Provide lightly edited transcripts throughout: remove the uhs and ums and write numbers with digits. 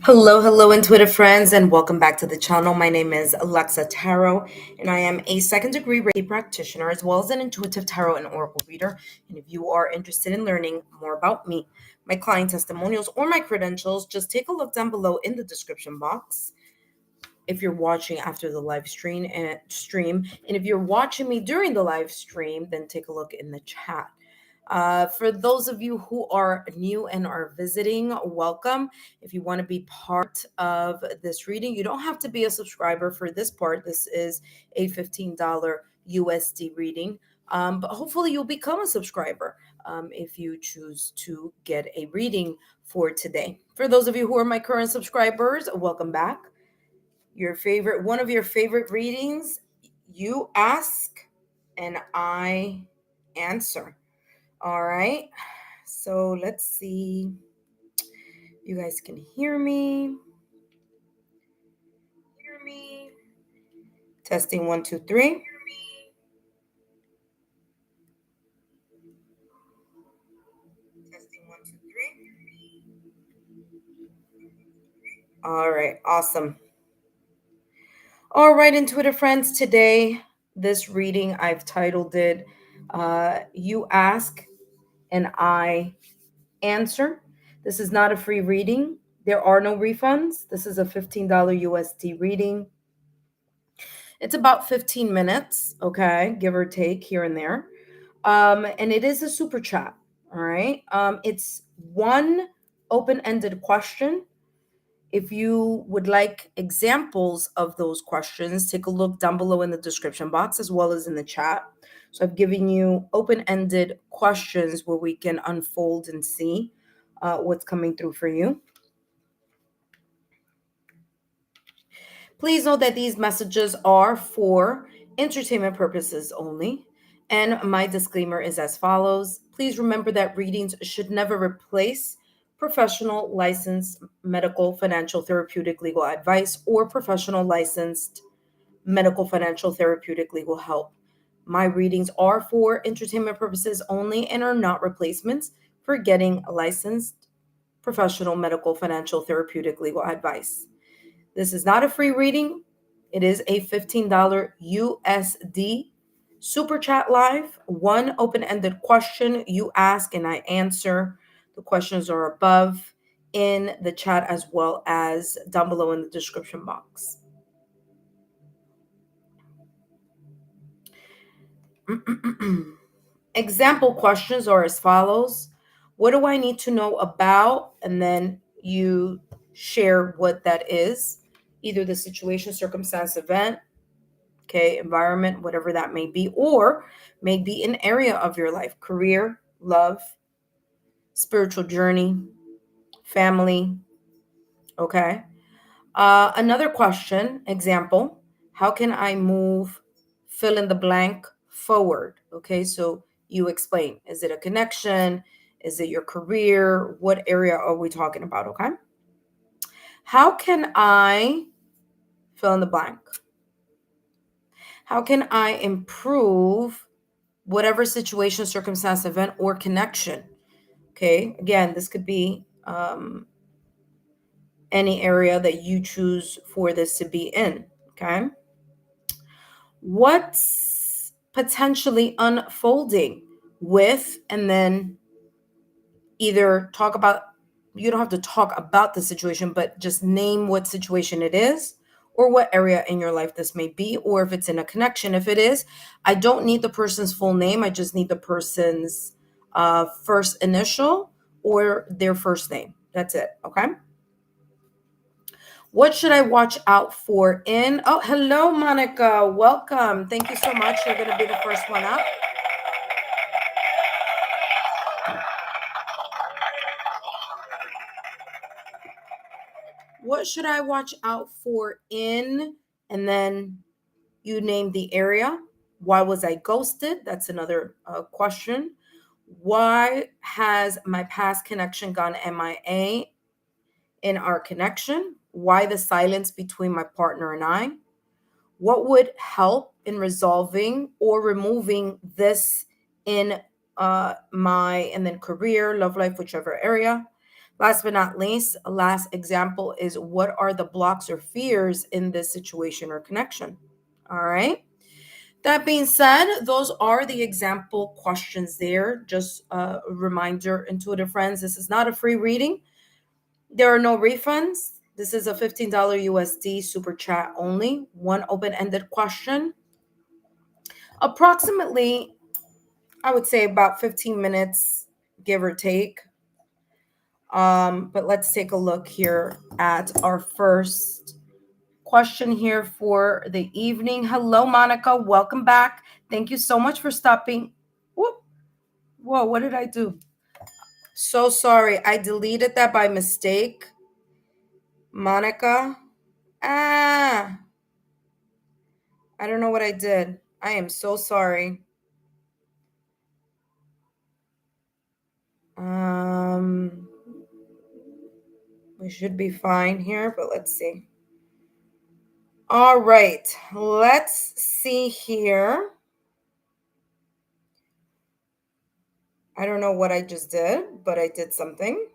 Hello, intuitive friends, and welcome back to the channel. My name is Lexa Tarot, and I am a second degree Reiki practitioner as well as an intuitive tarot and oracle reader. And if you are interested in learning more about me, my client testimonials, or my credentials, just take a look down below in the description box. If you're watching after the live stream, and if you're watching me during the live stream, then take a look in the chat. For those of you who are new and are visiting, welcome. If you want to be part of this reading, you don't have to be a subscriber for this part. This is a $15 USD reading, but hopefully you'll become a subscriber if you choose to get a reading for today. For those of you who are my current subscribers, welcome back. One of your favorite readings, you ask and I answer. All right, so let's see. You guys can hear me. Testing 1, 2, 3. All right, awesome. All right, intuitive friends, today, this reading, I've titled it, You Ask and I Answer. This is not a free reading. There are no refunds. This is a $15 USD reading. It's about 15 minutes, okay, give or take here and there. And it is a super chat, all right? It's one open-ended question. If you would like examples of those questions, take a look down below in the description box as well as in the chat. So I've given you open-ended questions where we can unfold and see what's coming through for you. Please note that these messages are for entertainment purposes only. And my disclaimer is as follows. Please remember that readings should never replace professional, licensed, medical, financial, therapeutic, legal advice, or professional, licensed, medical, financial, therapeutic, legal help. My readings are for entertainment purposes only and are not replacements for getting licensed, professional, medical, financial, therapeutic, legal advice. This is not a free reading. It is a $15 USD super chat live. One open-ended question, you ask and I answer. The questions are above in the chat as well as down below in the description box. Example questions are as follows. What do I need to know about? And then you share what that is, either the situation, circumstance, event, okay, environment, whatever that may be, or may be an area of your life, career, love, spiritual journey, family, okay. Another question, example, how can I move fill in the blank forward? Okay, so you explain, is it a connection? Is it your career? What area are we talking about? Okay, how can I fill in the blank? How can I improve whatever situation, circumstance, event, or connection? Okay, again, this could be any area that you choose for this to be in. Okay, what's potentially unfolding with, and then either talk about, you don't have to talk about the situation, but just name what situation it is or what area in your life this may be, or if it's in a connection. If it is, I don't need the person's full name. I just need the person's first initial or their first name. That's it. Okay. What should I watch out for in? Oh, hello, Monica. Welcome. Thank you so much. You're going to be the first one up. What should I watch out for in? And then you name the area. Why was I ghosted? That's another question. Why has my past connection gone MIA in our connection? Why the silence between my partner and I? What would help in resolving or removing this in my, and then career, love life, whichever area? Last but not least, a last example is what are the blocks or fears in this situation or connection? All right. That being said, those are the example questions there. Just a reminder, intuitive friends, this is not a free reading. There are no refunds. This is a $15 USD super chat only, one open-ended question. Approximately, I would say about 15 minutes, give or take. But let's take a look here at our first question here for the evening. Hello, Monica. Welcome back. Thank you so much for stopping. Whoop. Whoa, what did I do? So sorry. I deleted that by mistake. Monica. Ah, I don't know what I did. I am so sorry. We should be fine here, but let's see. All right, let's see here. I don't know what I just did, but I did something.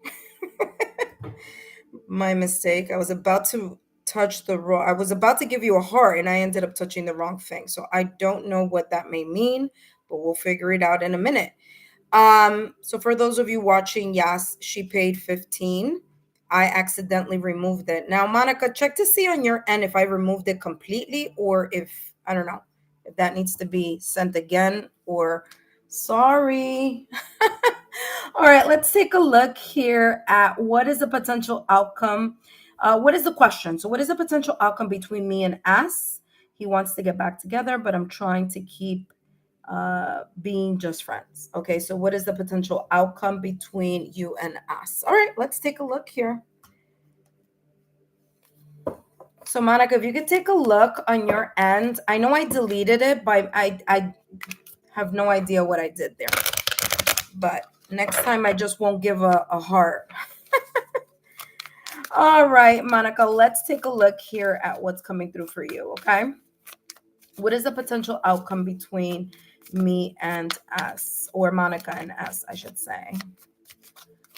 My mistake. I was about to touch the wrong, I was about to give you a heart and I ended up touching the wrong thing. So I don't know what that may mean, but we'll figure it out in a minute. So for those of you watching, yes, she paid 15. I accidentally removed it. Now, Monica, check to see on your end if I removed it completely or if, I don't know, if that needs to be sent again or sorry. All right, let's take a look here at what is the potential outcome. What is the question? So what is the potential outcome between me and S? He wants to get back together, but I'm trying to keep being just friends. Okay, so what is the potential outcome between you and us? All right, let's take a look here. So Monica, if you could take a look on your end. I know I deleted it, but I have no idea what I did there. But next time I just won't give a heart. All right, Monica, let's take a look here at what's coming through for you, okay? What is the potential outcome between me and us, or Monica and us, I should say?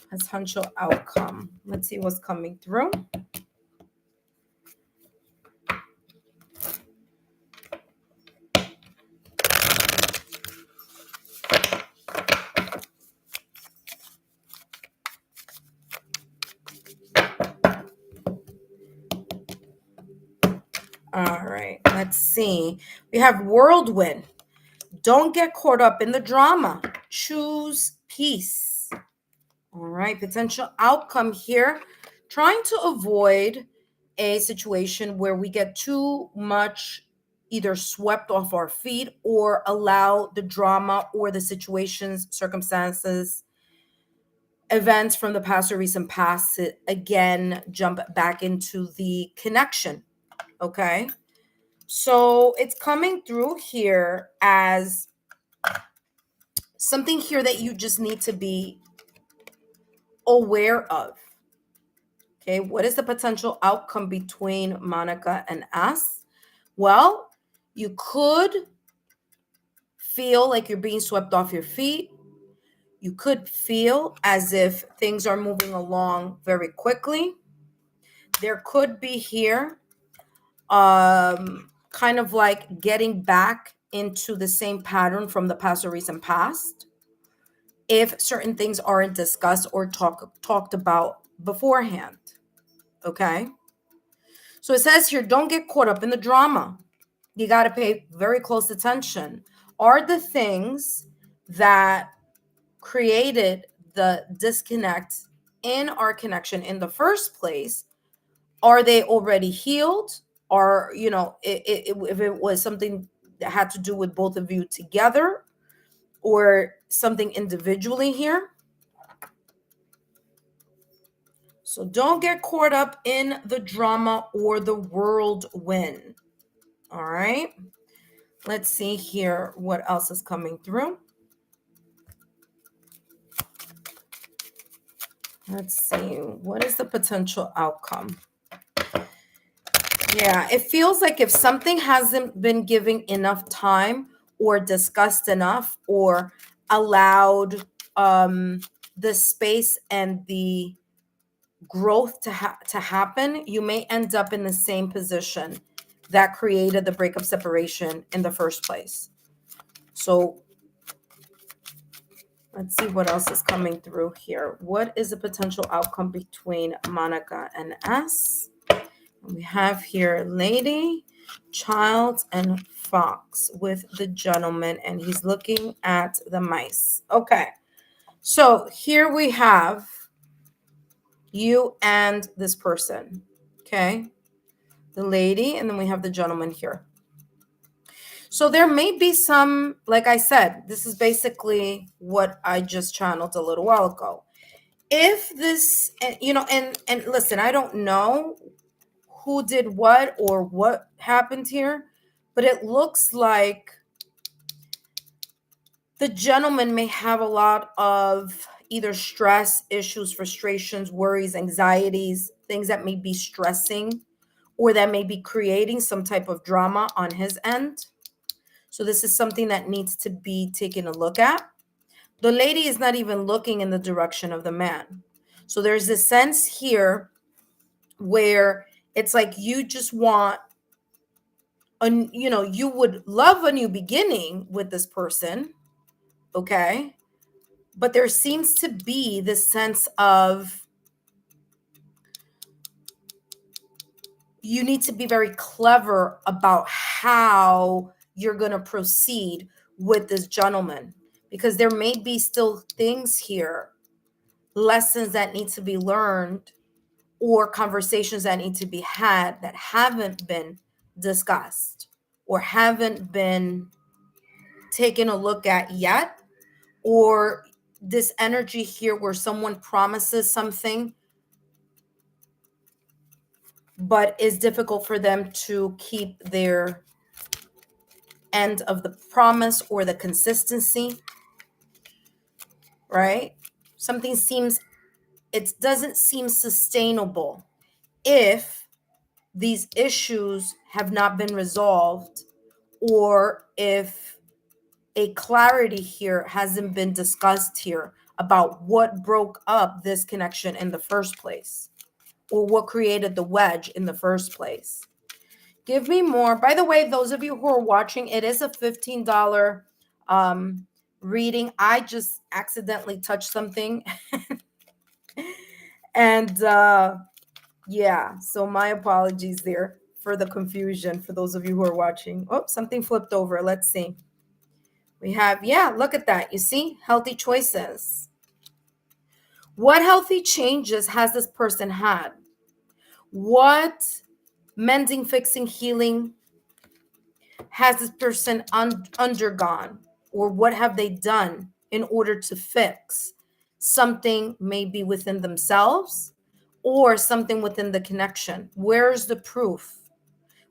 Potential outcome. Let's see what's coming through. All right, let's see. We have whirlwind. Don't get caught up in the drama. Choose peace. All right, potential outcome here. Trying to avoid a situation where we get too much either swept off our feet or allow the drama or the situations, circumstances, events from the past or recent past to again jump back into the connection. Okay. So it's coming through here as something here that you just need to be aware of. Okay, what is the potential outcome between Monica and us? Well, you could feel like you're being swept off your feet. You could feel as if things are moving along very quickly. There could be here kind of like getting back into the same pattern from the past or recent past if certain things aren't discussed or talked about beforehand. Okay, so it says here, don't get caught up in the drama. You got to pay very close attention. Are the things that created the disconnect in our connection in the first place, are they already healed? Or, you know, if it was something that had to do with both of you together or something individually here. So don't get caught up in the drama or the whirlwind. All right. Let's see here what else is coming through. Let's see. What is the potential outcome? Yeah, it feels like if something hasn't been given enough time or discussed enough or allowed the space and the growth to happen, you may end up in the same position that created the breakup separation in the first place. So let's see what else is coming through here. What is the potential outcome between Monica and S? We have here lady, child, and fox with the gentleman, and he's looking at the mice. Okay, so here we have you and this person. Okay, the lady, and then we have the gentleman here. So there may be some, like I said, this is basically what I just channeled a little while ago. If this, and listen, I don't know who did what or what happened here, but it looks like the gentleman may have a lot of either stress, issues, frustrations, worries, anxieties, things that may be stressing or that may be creating some type of drama on his end. So this is something that needs to be taken a look at. The lady is not even looking in the direction of the man. So there's this sense here where it's like you just want, you would love a new beginning with this person, okay? But there seems to be this sense of you need to be very clever about how you're going to proceed with this gentleman, because there may be still things here, lessons that need to be learned or conversations that need to be had that haven't been discussed or haven't been taken a look at yet, or this energy here where someone promises something but it's difficult for them to keep their end of the promise or the consistency, right? Something seems, it doesn't seem sustainable if these issues have not been resolved, or if a clarity here hasn't been discussed here about what broke up this connection in the first place, or what created the wedge in the first place. Give me more. By the way, those of you who are watching, it is a $15 reading. I just accidentally touched something. And yeah, so my apologies there for the confusion for those of you who are watching. Oh, something flipped over. Let's see. We have, yeah, look at that. You see, healthy choices. What healthy changes has this person had? What mending, fixing, healing has this person undergone? Or what have they done in order to fix something maybe within themselves or something within the connection? Where's the proof?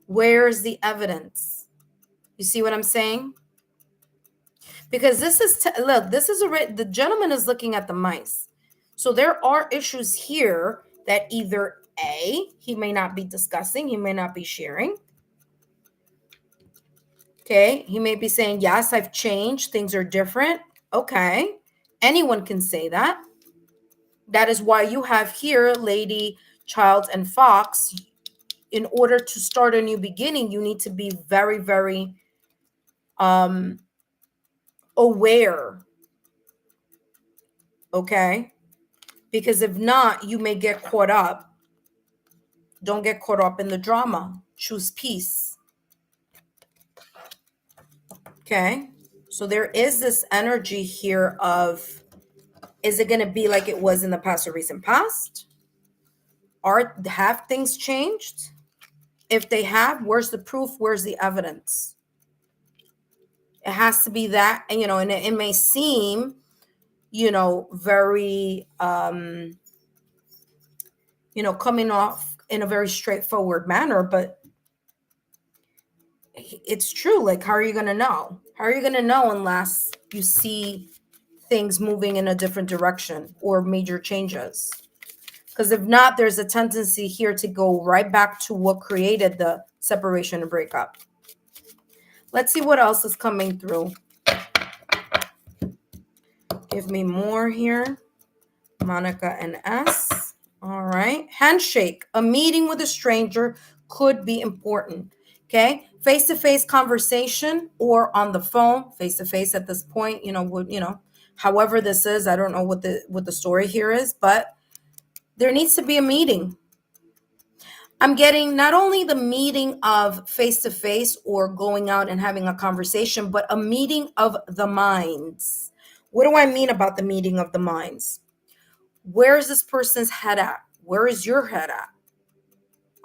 Where's the evidence? You see what I'm saying? Because this is, look, this is the gentleman is looking at the mice. So there are issues here that either A, he may not be discussing, he may not be sharing. Okay, he may be saying, yes, I've changed, things are different. Okay, anyone can say that. That is why you have here lady, child, and fox. In order to start a new beginning, you need to be very, very aware. Okay, because if not, you may get caught up. Don't get caught up in the drama. Choose peace. Okay, so there is this energy here of, is it going to be like it was in the past or recent past? Have things changed? If they have, where's the proof? Where's the evidence? It has to be that, and and it may seem, very, coming off in a very straightforward manner, but it's true. Like, how are you going to know? How are you going to know unless you see things moving in a different direction or major changes? Because if not, there's a tendency here to go right back to what created the separation and breakup. Let's see what else is coming through. Give me more here. Monica and S. All right. Handshake. A meeting with a stranger could be important. Okay. Face-to-face conversation or on the phone, face-to-face at this point, however this is, I don't know what the story here is, but there needs to be a meeting. I'm getting not only the meeting of face-to-face or going out and having a conversation, but a meeting of the minds. What do I mean about the meeting of the minds? Where is this person's head at? Where is your head at?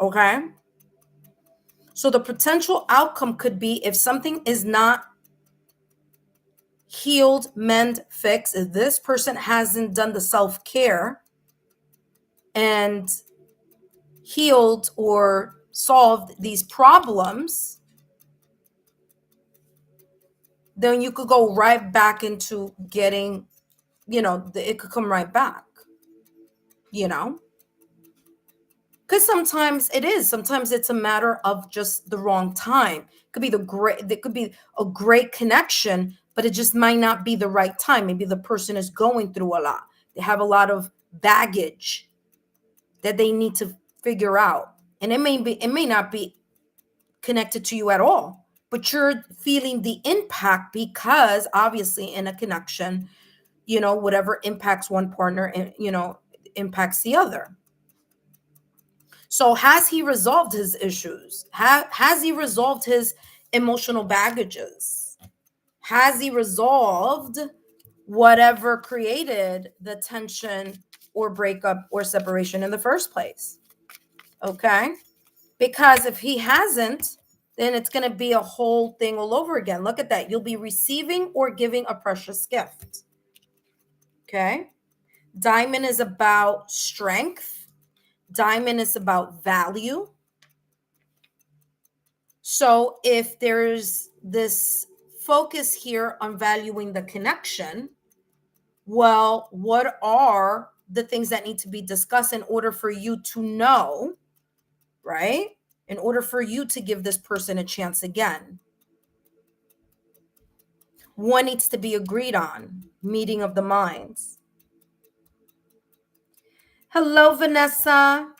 Okay. So the potential outcome could be if something is not healed, mend, fixed, if this person hasn't done the self-care and healed or solved these problems, then you could go right back into getting, it could come right back, because sometimes it's a matter of just the wrong time. There could be a great connection, but it just might not be the right time. Maybe the person is going through a lot. They have a lot of baggage that they need to figure out. And it may not be connected to you at all, but you're feeling the impact because obviously in a connection, whatever impacts one partner, impacts the other. So has he resolved his issues? Has he resolved his emotional baggages? Has he resolved whatever created the tension or breakup or separation in the first place? Okay. Because if he hasn't, then it's going to be a whole thing all over again. Look at that. You'll be receiving or giving a precious gift. Okay. Diamond is about strength. Diamond is about value. So if there's this focus here on valuing the connection, well, what are the things that need to be discussed in order for you to know, right? In order for you to give this person a chance again? What needs to be agreed on? Meeting of the minds. Hello, Vanessa.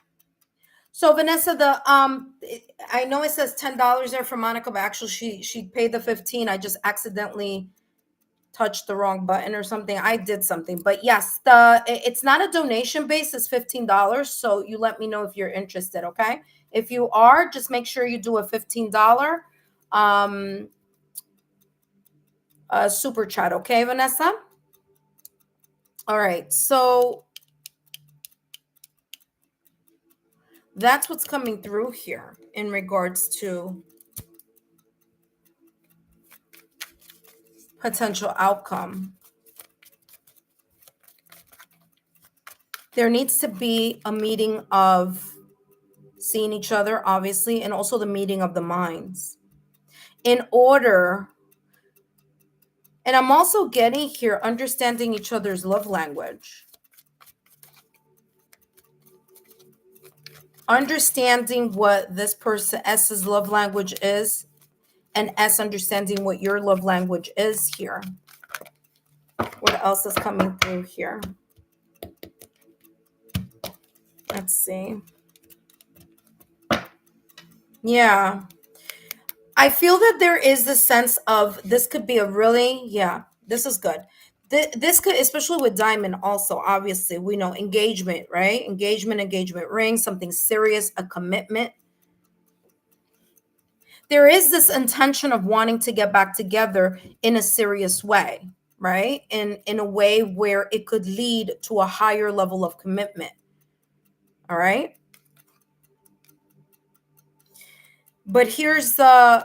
So Vanessa, I know it says $10 there for Monica, but actually she paid the 15. I just accidentally touched the wrong button or something. I did something, but yes, it's not a donation base. It's $15. So you let me know if you're interested. Okay. If you are, just make sure you do a $15 super chat. Okay, Vanessa. All right. So that's what's coming through here in regards to potential outcome. There needs to be a meeting of seeing each other, obviously, and also the meeting of the minds in order. And I'm also getting here understanding each other's love language. Understanding what this person S's love language is, and S understanding what your love language is here. What else is coming through here? Let's see. Yeah. I feel that there is this sense of this could be a really, this is good. This could, especially with diamond also, obviously, we know engagement, right? Engagement ring, something serious, a commitment. There is this intention of wanting to get back together in a serious way, right? In a way where it could lead to a higher level of commitment. All right. But here's the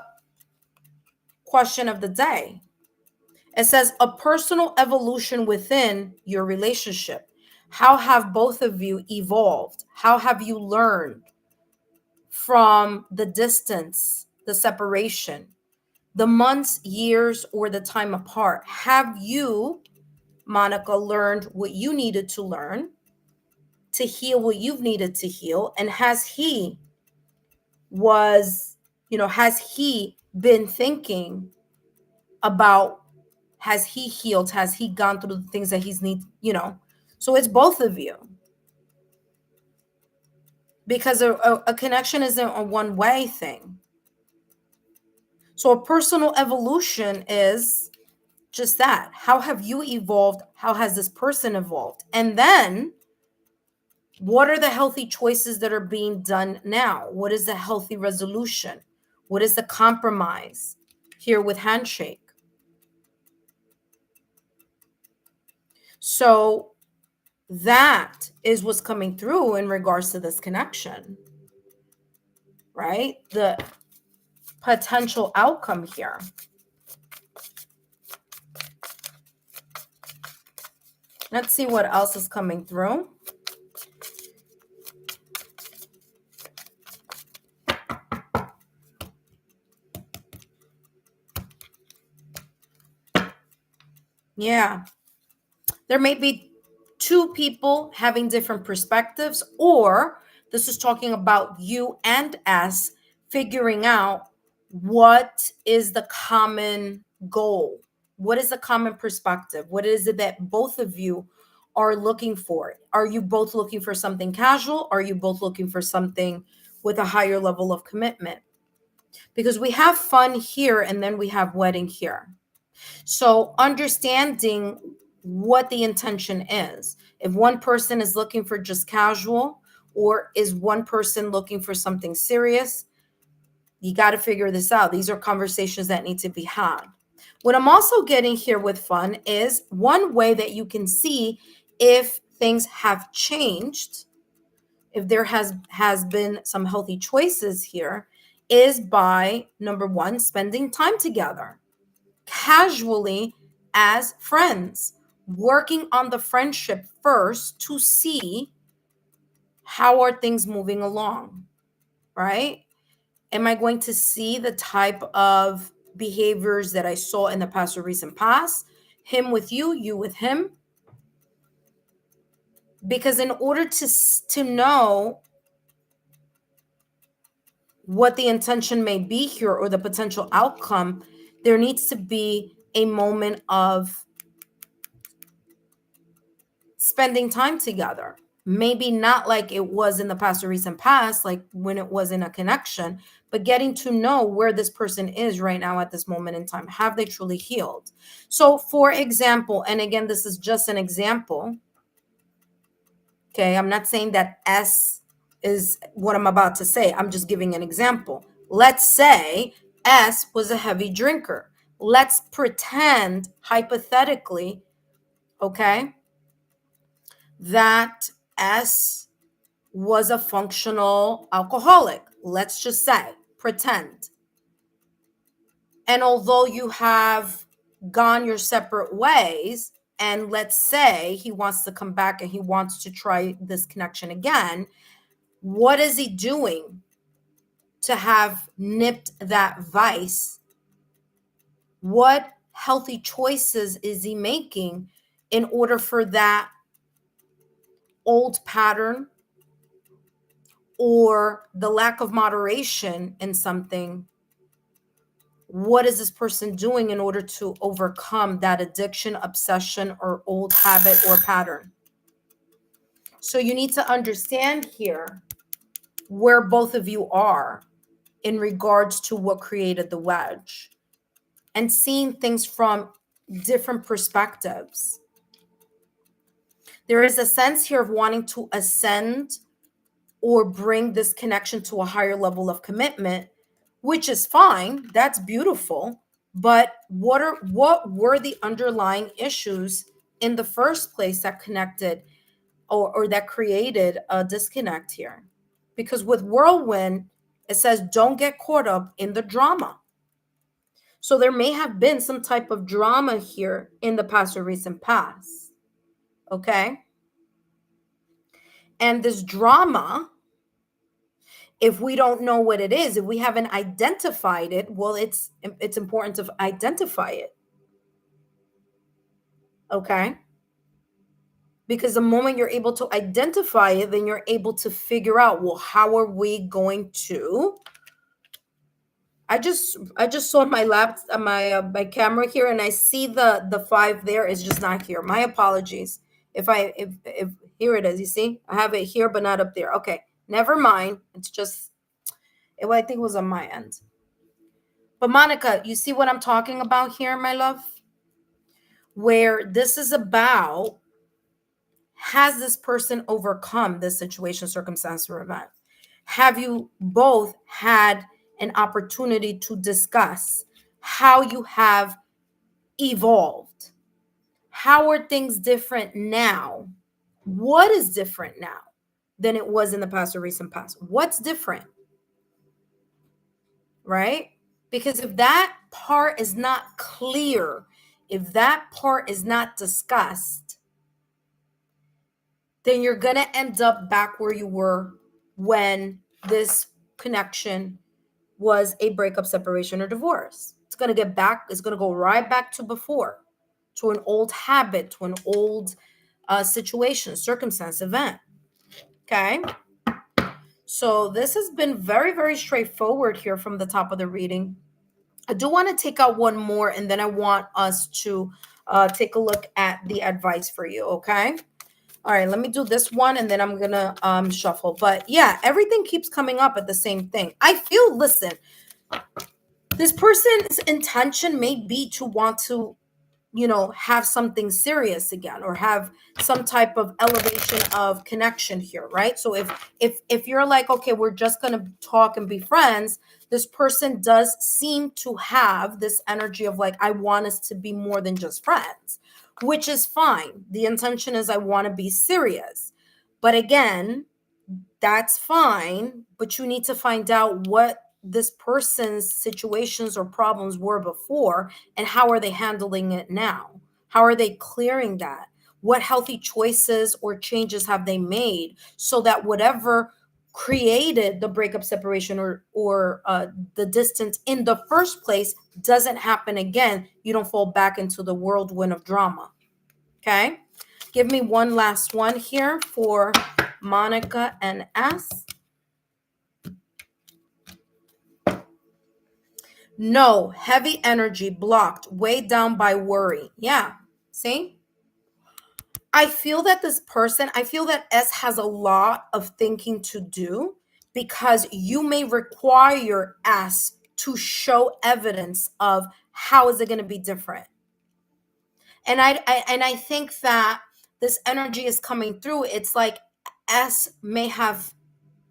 question of the day. It says a personal evolution within your relationship. How have both of you evolved? How have you learned from the distance, the separation, the months, years, or the time apart? Have you, Monica, learned what you needed to learn to heal what you've needed to heal? And has he been thinking about, has he healed? Has he gone through the things that he's need? So it's both of you. because a connection isn't a one-way thing. So a personal evolution is just that. How have you evolved? How has this person evolved? And then what are the healthy choices that are being done now? What is the healthy resolution? What is the compromise here with handshake? So that is what's coming through in regards to this connection, right? The potential outcome here. Let's see what else is coming through. Yeah. There may be two people having different perspectives, or this is talking about you and S figuring out what is the common goal. What is the common perspective? What is it that both of you are looking for? Are you both looking for something casual? Are you both looking for something with a higher level of commitment? Because we have fun here and then we have wedding here. So understanding what the intention is. If one person is looking for just casual, or is one person looking for something serious, you got to figure this out. These are conversations that need to be had. What I'm also getting here with fun is one way that you can see if things have changed, if there has been some healthy choices here, is by number one, spending time together casually as friends, working on the friendship first to see how are things moving along, right? Am I going to see the type of behaviors that I saw in the past or recent past? Him with you with him? Because in order to know what the intention may be here or the potential outcome, there needs to be a moment of spending time together. Maybe not like it was in the past or recent past, like when it was in a connection, but getting to know where this person is right now at this moment in time. Have they truly healed? So, for example, and again, this is just an example. Okay, I'm not saying that S is what I'm about to say. I'm just giving an example. Let's say S was a heavy drinker. Let's pretend hypothetically, okay, that S was a functional alcoholic. Let's just say, pretend. And although you have gone your separate ways, and let's say he wants to come back and he wants to try this connection again, what is he doing to have nipped that vice? What healthy choices is he making in order for that old pattern or the lack of moderation in something? What is this person doing in order to overcome that addiction, obsession, or old habit or pattern? So you need to understand here where both of you are in regards to what created the wedge and seeing things from different perspectives. There is a sense here of wanting to ascend or bring this connection to a higher level of commitment, which is fine. That's beautiful. But what were the underlying issues in the first place that connected or that created a disconnect here? Because with whirlwind, it says don't get caught up in the drama. So there may have been some type of drama here in the past or recent past. Okay. And this drama, if we don't know what it is, if we haven't identified it, well, it's important to identify it. Okay? Because the moment you're able to identify it, then you're able to figure out, well, how are we going to I just saw my my camera here and I see the 5 there is just not here. My apologies. If here it is, you see? I have it here but not up there. Okay. Never mind. It's just, I think it was on my end. But Monica, you see what I'm talking about here, my love? Where this is about, has this person overcome this situation, circumstance, or event? Have you both had an opportunity to discuss how you have evolved? How are things different now? What is different now than it was in the past or recent past? What's different? Right? Because if that part is not clear, if that part is not discussed, then you're going to end up back where you were when this connection was a breakup, separation, or divorce. It's going to get back, it's going to go right back to before, to an old habit, to an old situation, circumstance, event. Okay. So this has been very, very straightforward here from the top of the reading. I do want to take out one more, and then I want us to take a look at the advice for you. Okay. All right, let me do this one, and then I'm going to shuffle. But yeah, everything keeps coming up at the same thing. I feel, listen, this person's intention may be to want to, have something serious again, or have some type of elevation of connection here, right? So if you're like, okay, we're just going to talk and be friends, this person does seem to have this energy of like, I want us to be more than just friends, which is fine. The intention is I want to be serious. But again, that's fine, but you need to find out what this person's situations or problems were before, and how are they handling it now? How are they clearing that? What healthy choices or changes have they made so that whatever created the breakup, separation, or the distance in the first place doesn't happen again? You don't fall back into the whirlwind of drama. Okay, give me one last one here for Monica and S. No, heavy energy, blocked, weighed down by worry. Yeah, see? I feel that I feel that S has a lot of thinking to do, because you may require S to show evidence of how is it going to be different. And I think that this energy is coming through. It's like S may have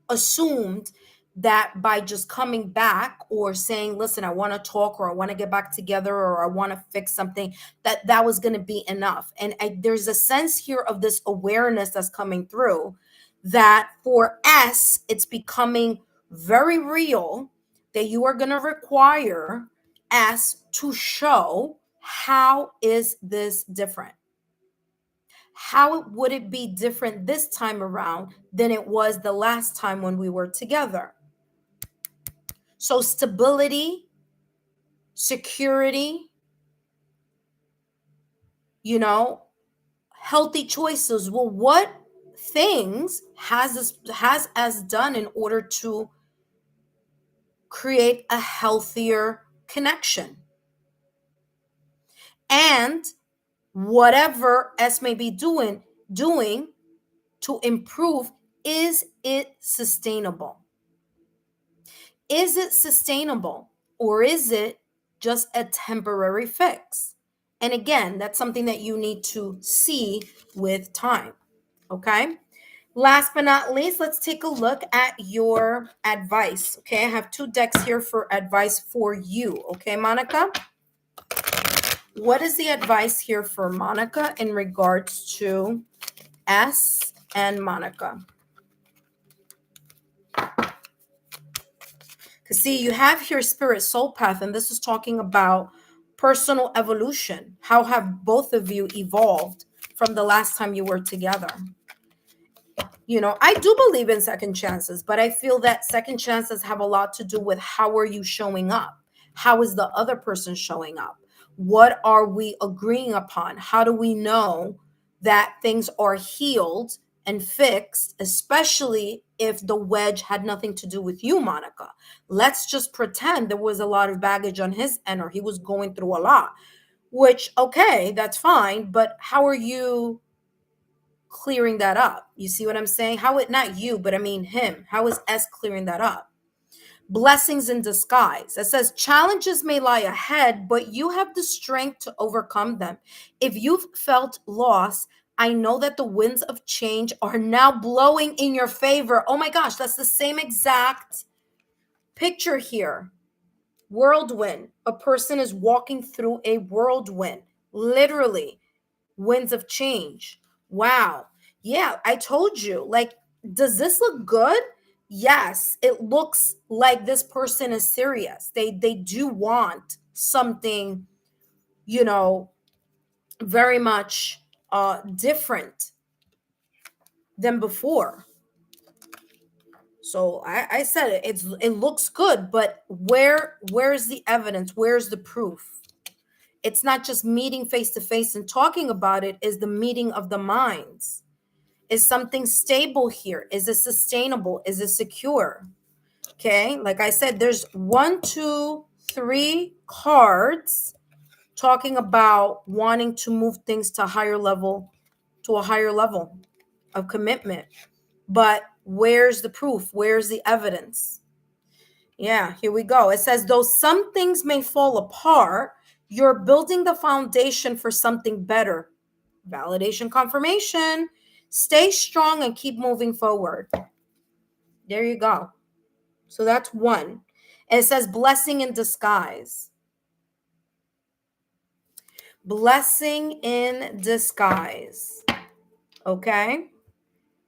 assumed that by just coming back or saying, listen, I want to talk, or I want to get back together, or I want to fix something, that was going to be enough. And there's a sense here of this awareness that's coming through, that for S, it's becoming very real that you are going to require S to show, how is this different? How would it be different this time around than it was the last time when we were together? So stability, security, healthy choices. Well, what things has S done in order to create a healthier connection? And whatever S may be doing to improve, is it sustainable? Is it sustainable, or is it just a temporary fix? And again, that's something that you need to see with time. Okay. Last but not least, let's take a look at your advice. Okay. I have 2 decks here for advice for you. Okay, Monica? What is the advice here for Monica in regards to S and Monica? See, you have here spirit soul path, and this is talking about personal evolution. How have both of you evolved from the last time you were together? I do believe in second chances, but I feel that second chances have a lot to do with how are you showing up? How is the other person showing up? What are we agreeing upon? How do we know that things are healed and fixed, especially if the wedge had nothing to do with you, Monica? Let's just pretend there was a lot of baggage on his end, or he was going through a lot, which, okay, that's fine. But how are you clearing that up? You see what I'm saying? How it, not you, but I mean him. How is S clearing that up? Blessings in disguise. It says challenges may lie ahead, but you have the strength to overcome them. If you've felt loss, I know that the winds of change are now blowing in your favor. Oh my gosh, that's the same exact picture here. Whirlwind. A person is walking through a whirlwind, literally. Winds of change. Wow. Yeah, I told you. Like, does this look good? Yes, it looks like this person is serious. They do want something, you know, very much different than before. So I said it. It looks good, but where's the evidence? Where's the proof? It's not just meeting face to face and talking about it, is the meeting of the minds. Is something stable here? Is it sustainable? Is it secure? Okay, like I said, there's 1, 2, 3 cards talking about wanting to move things to a higher level of commitment. But where's the proof? Where's the evidence? Yeah, here we go. It says, though some things may fall apart, you're building the foundation for something better. Validation, confirmation. Stay strong and keep moving forward. There you go. So that's one. And it says blessing in disguise. Blessing in disguise. Okay.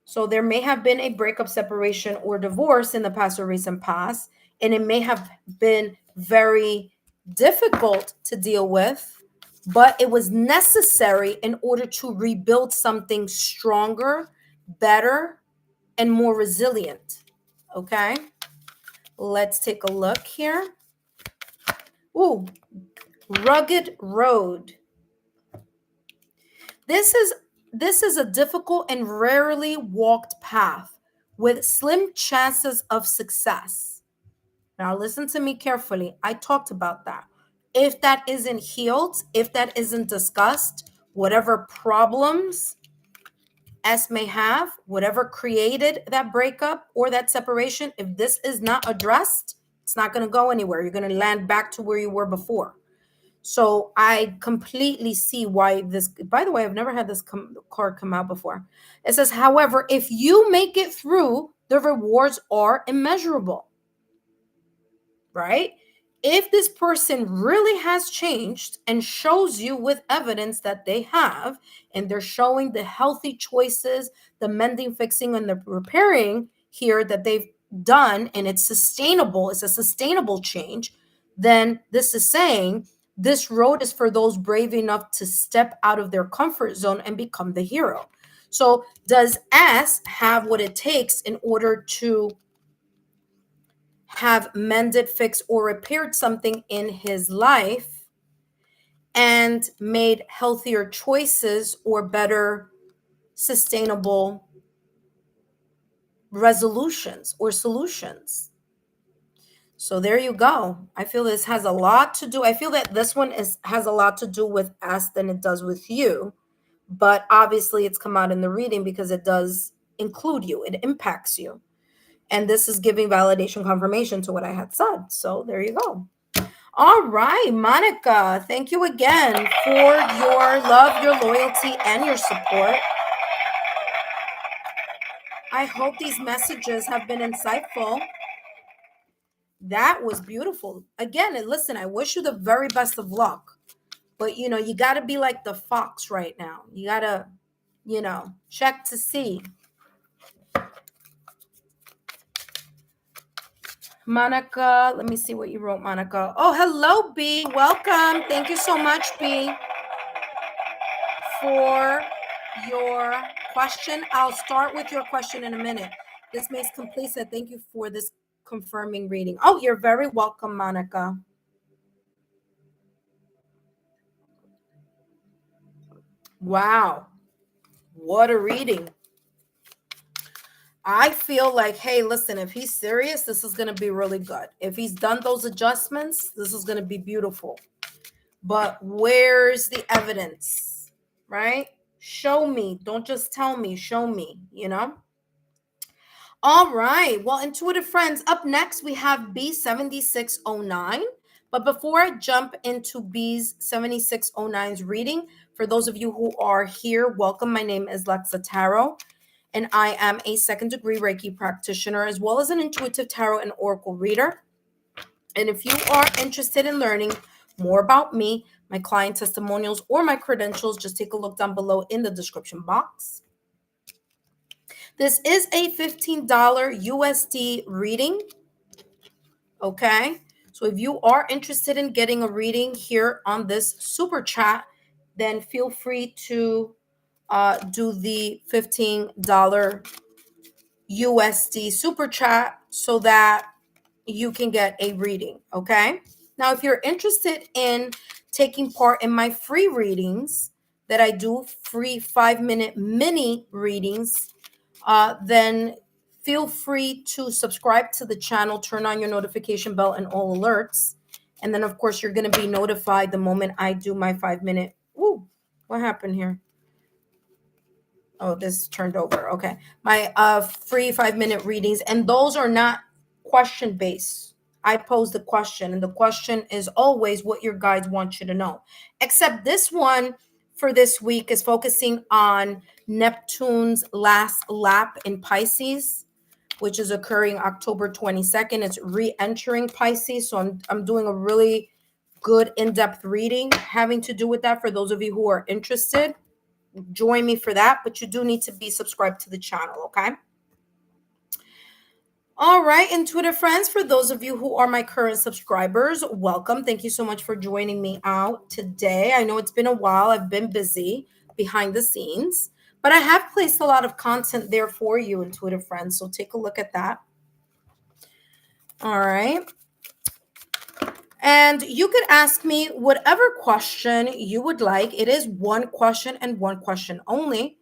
So there may have been a breakup, separation, or divorce in the past or recent past, and it may have been very difficult to deal with, but it was necessary in order to rebuild something stronger, better, and more resilient. Okay, let's take a look here. Ooh, rugged road. This is a difficult and rarely walked path with slim chances of success. Now listen to me carefully. I talked about that. If that isn't healed, if that isn't discussed, whatever problems S may have, whatever created that breakup or that separation, if this is not addressed, it's not going to go anywhere. You're going to land back to where you were before. So I completely see why this, by the way, I've never had this card come out before. It says, however, if you make it through, the rewards are immeasurable, right? If this person really has changed and shows you with evidence that they have, and they're showing the healthy choices, the mending, fixing, and the repairing here that they've done, and it's sustainable, it's a sustainable change, then this is saying this road is for those brave enough to step out of their comfort zone and become the hero. So does S have what it takes in order to have mended, fixed, or repaired something in his life and made healthier choices or better sustainable resolutions or solutions? So there you go. I feel this has a lot to do. I feel that this one has a lot to do with us than it does with you. But obviously it's come out in the reading because it does include you. It impacts you. And this is giving validation, confirmation to what I had said. So there you go. All right, Monica, thank you again for your love, your loyalty, and your support. I hope these messages have been insightful. That was beautiful. Again, and listen, I wish you the very best of luck. But, you got to be like the fox right now. You got to, check to see. Monica, let me see what you wrote, Monica. Oh, hello, B. Welcome. Thank you so much, B, for your question. I'll start with your question in a minute. This makes complete sense. Thank you for this confirming reading. Oh, you're very welcome, Monica. Wow. What a reading. I feel like, hey, listen, if he's serious, this is going to be really good. If he's done those adjustments, this is going to be beautiful. But where's the evidence, right? Show me. Don't just tell me. Show me, you know? All right. Well, intuitive friends, up next we have B7609. But before I jump into B's 7609's reading, for those of you who are here, welcome. My name is Lexa Tarot, and I am a second degree Reiki practitioner as well as an intuitive tarot and oracle reader. And if you are interested in learning more about me, my client testimonials, or my credentials, just take a look down below in the description box. This is a $15 USD reading, okay? So if you are interested in getting a reading here on this super chat, then feel free to do the $15 USD super chat so that you can get a reading, okay? Now, if you're interested in taking part in my free readings that I do, free 5-minute mini readings, then feel free to subscribe to the channel, turn on your notification bell and all alerts. And then, of course, you're going to be notified the moment I do my 5-minute. Ooh, what happened here? Oh, this turned over. Okay. My free 5-minute readings. And those are not question based. I pose the question, and the question is always what your guides want you to know. Except this one for this week is focusing on Neptune's last lap in Pisces, which is occurring October 22nd. It's re-entering Pisces. So I'm doing a really good in-depth reading having to do with that for those of you who are interested. Join me for that, but you do need to be subscribed to the channel, okay? All right, intuitive friends, for those of you who are my current subscribers, welcome. Thank you so much for joining me out today. I know it's been a while. I've been busy behind the scenes, but I have placed a lot of content there for you, intuitive friends, so take a look at that. All right. And you could ask me whatever question you would like. It is one question and one question only.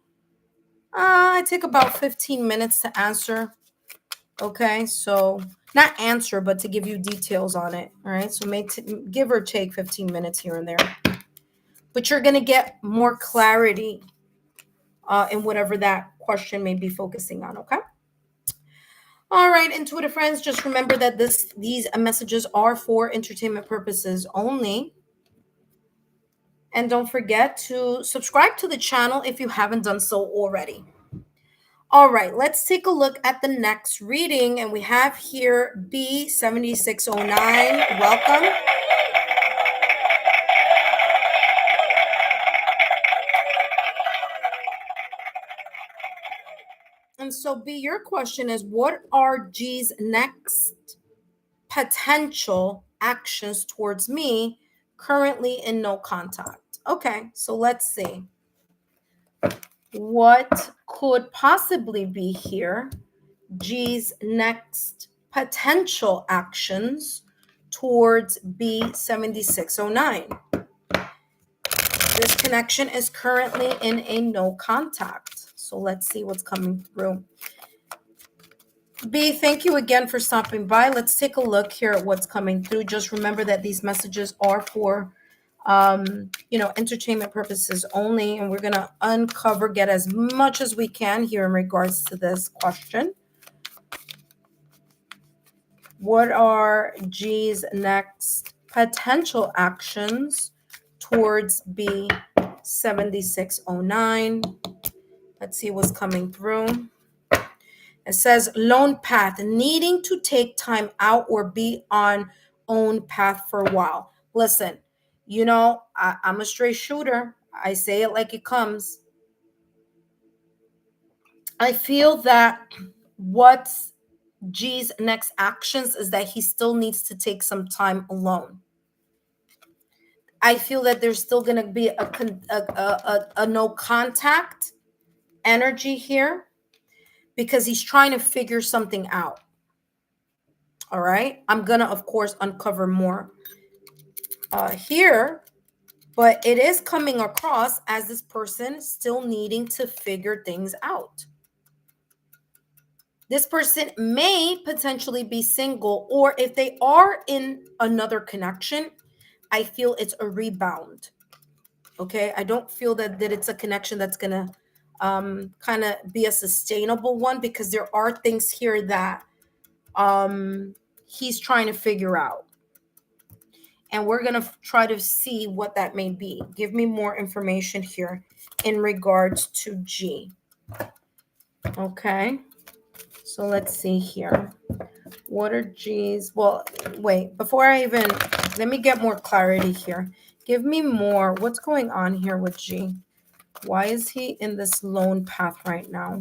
I take about 15 minutes to answer. Okay, so not answer, but to give you details on it. All right, so give or take 15 minutes here and there. But you're going to get more clarity in whatever that question may be focusing on, okay? All right, intuitive friends, just remember that these messages are for entertainment purposes only. And don't forget to subscribe to the channel if you haven't done so already. All right, let's take a look at the next reading. And we have here B7609. Welcome. And so B, your question is, what are G's next potential actions towards me currently in no contact? Okay, so let's see. What could possibly be here? G's next potential actions towards B7609. This connection is currently in a no contact. So let's see what's coming through. B, thank you again for stopping by. Let's take a look here at what's coming through. Just remember that these messages are for entertainment purposes only, and we're going to get as much as we can here in regards to this question. What are G's next potential actions towards B7609? Let's see what's coming through. It says lone path, needing to take time out or be on own path for a while. Listen, I'm a straight shooter. I say it like it comes. I feel that what's G's next actions is that he still needs to take some time alone. I feel that there's still going to be a no contact energy here because he's trying to figure something out. All right. I'm going to, of course, uncover more here, but it is coming across as this person still needing to figure things out. This person may potentially be single, or if they are in another connection, I feel it's a rebound. Okay, I don't feel that it's a connection that's gonna kind of be a sustainable one, because there are things here that he's trying to figure out, and we're gonna try to see what that may be. Give me more information here in regards to G. Okay, so let's see here. What are G's? Well, wait, before I even, let me get more clarity here. Give me more. What's going on here with G? Why is he in this lone path right now?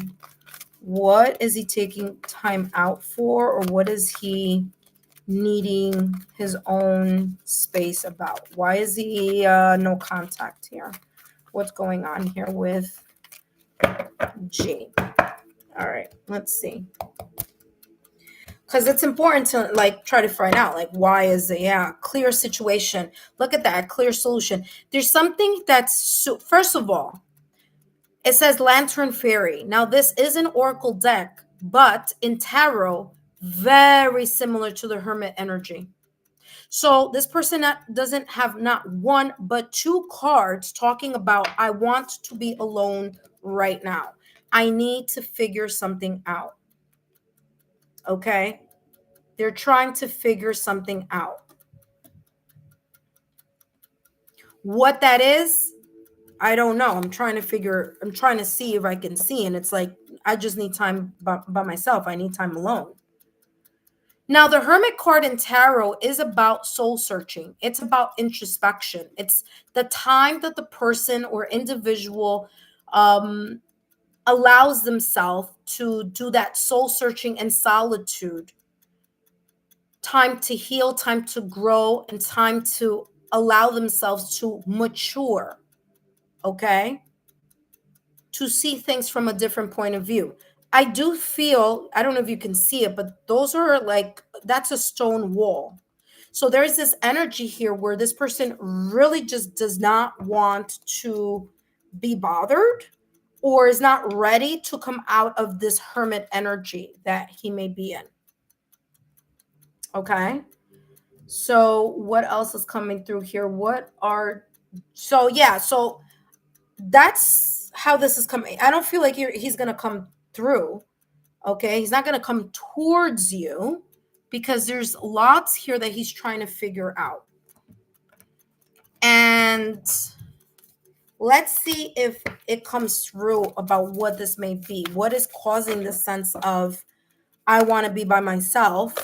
What is he taking time out for, or what is he needing his own space about? Why is he no contact here? What's going on here with G? All right, let's see. Because it's important to like try to find out, like, why is it? Yeah, clear situation. Look at that, clear solution. There's something that's first of all, it says Lantern Fairy. Now this is an oracle deck, but in tarot, very similar to the Hermit energy. So this person doesn't have not one but two cards talking about, I want to be alone right now. I need to figure something out. Okay? They're trying to figure something out. What that is, I don't know. I'm trying to see if I can see. And it's like, I just need time by myself. I need time alone. Now, the Hermit card in tarot is about soul searching. It's about introspection. It's the time that the person or individual allows themselves to do that soul searching and solitude. Time to heal, time to grow, and time to allow themselves to mature. Okay? To see things from a different point of view. I do feel, I don't know if you can see it, but those are like, that's a stone wall. So there's this energy here where this person really just does not want to be bothered, or is not ready to come out of this hermit energy that he may be in. Okay. So what else is coming through here? So that's how this is coming. I don't feel like he's going to come through. Okay. He's not going to come towards you, because there's lots here that he's trying to figure out. And let's see if it comes through about what this may be. What is causing the sense of, I want to be by myself.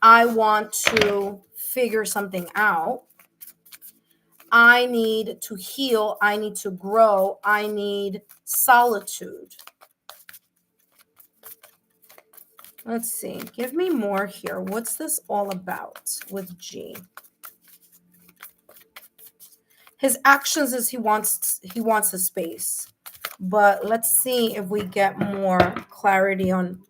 I want to figure something out. I need to heal. I need to grow. I need solitude. Let's see. Give me more here. What's this all about with G? His actions is he wants a space. But let's see if we get more clarity on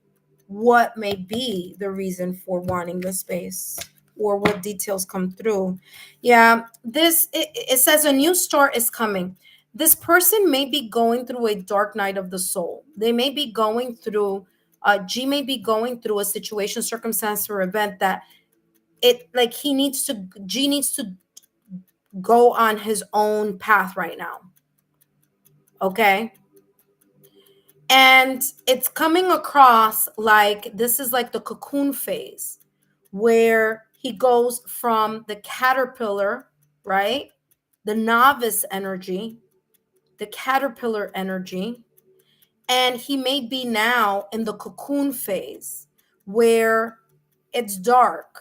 what may be the reason for wanting the space, or what details come through. Yeah, it says a new start is coming. This person may be going through a dark night of the soul. They may be going through, G may be going through a situation, circumstance, or event that G needs to go on his own path right now. Okay. And it's coming across like this is like the cocoon phase, where he goes from the caterpillar, right? The novice energy, the caterpillar energy, and he may be now in the cocoon phase where it's dark,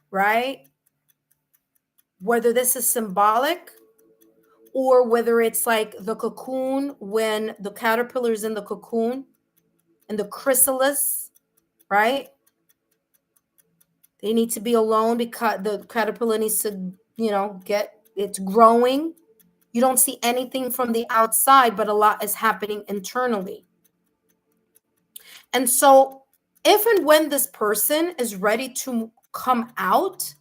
right? Whether this is symbolic, or whether it's like the cocoon when the caterpillar is in the cocoon and the chrysalis, right? They need to be alone because the caterpillar needs to, it's growing. You don't see anything from the outside, but a lot is happening internally. And so if and when this person is ready to come out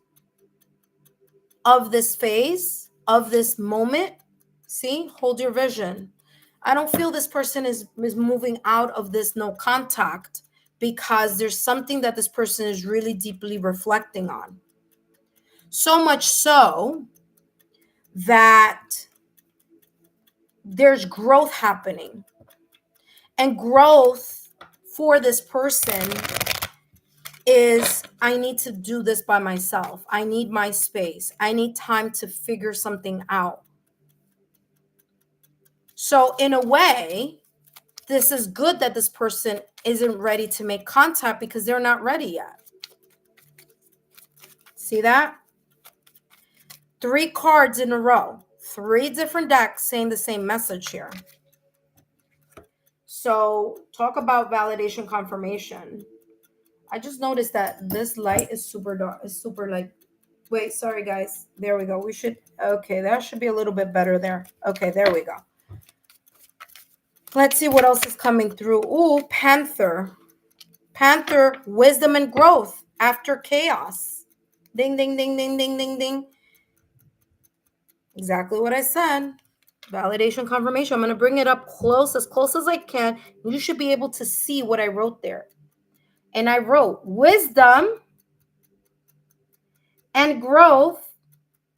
of this phase, of this moment, see, hold your vision. I don't feel this person is moving out of this no contact, because there's something that this person is really deeply reflecting on. So much so that there's growth happening. And growth for this person is, I need to do this by myself. I need my space. I need time to figure something out. So in a way, this is good that this person isn't ready to make contact because they're not ready yet. See that? 3 cards in a row, 3 different decks saying the same message here. So talk about validation confirmation. I just noticed that this light is super dark. It's super like, wait, sorry guys. There we go. We should, okay, that should be a little bit better there. Okay, there we go. Let's see what else is coming through. Ooh, Panther. Panther, wisdom and growth after chaos. Ding, ding, ding, ding, ding, ding, ding. Exactly what I said. Validation confirmation. I'm going to bring it up close as I can. You should be able to see what I wrote there. And I wrote wisdom and growth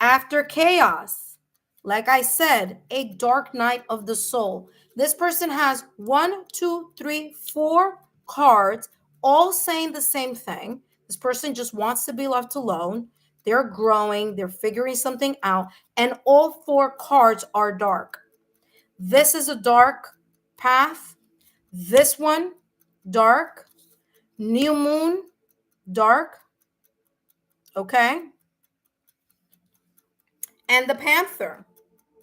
after chaos. Like I said, a dark night of the soul. This person has 1, 2, 3, 4 cards, all saying the same thing. This person just wants to be left alone. They're growing, they're figuring something out, and all 4 cards are dark. This is a dark path. This one, dark. New moon, dark. Okay. And the Panther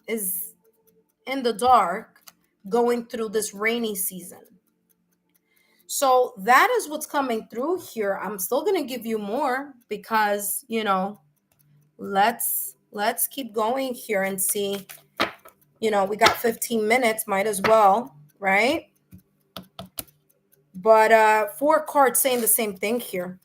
is in the dark going through this rainy season. So that is what's coming through here. I'm still going to give you more because, you know, let's keep going here and see. You know, we got 15 minutes, might as well, right? But 4 cards saying the same thing here.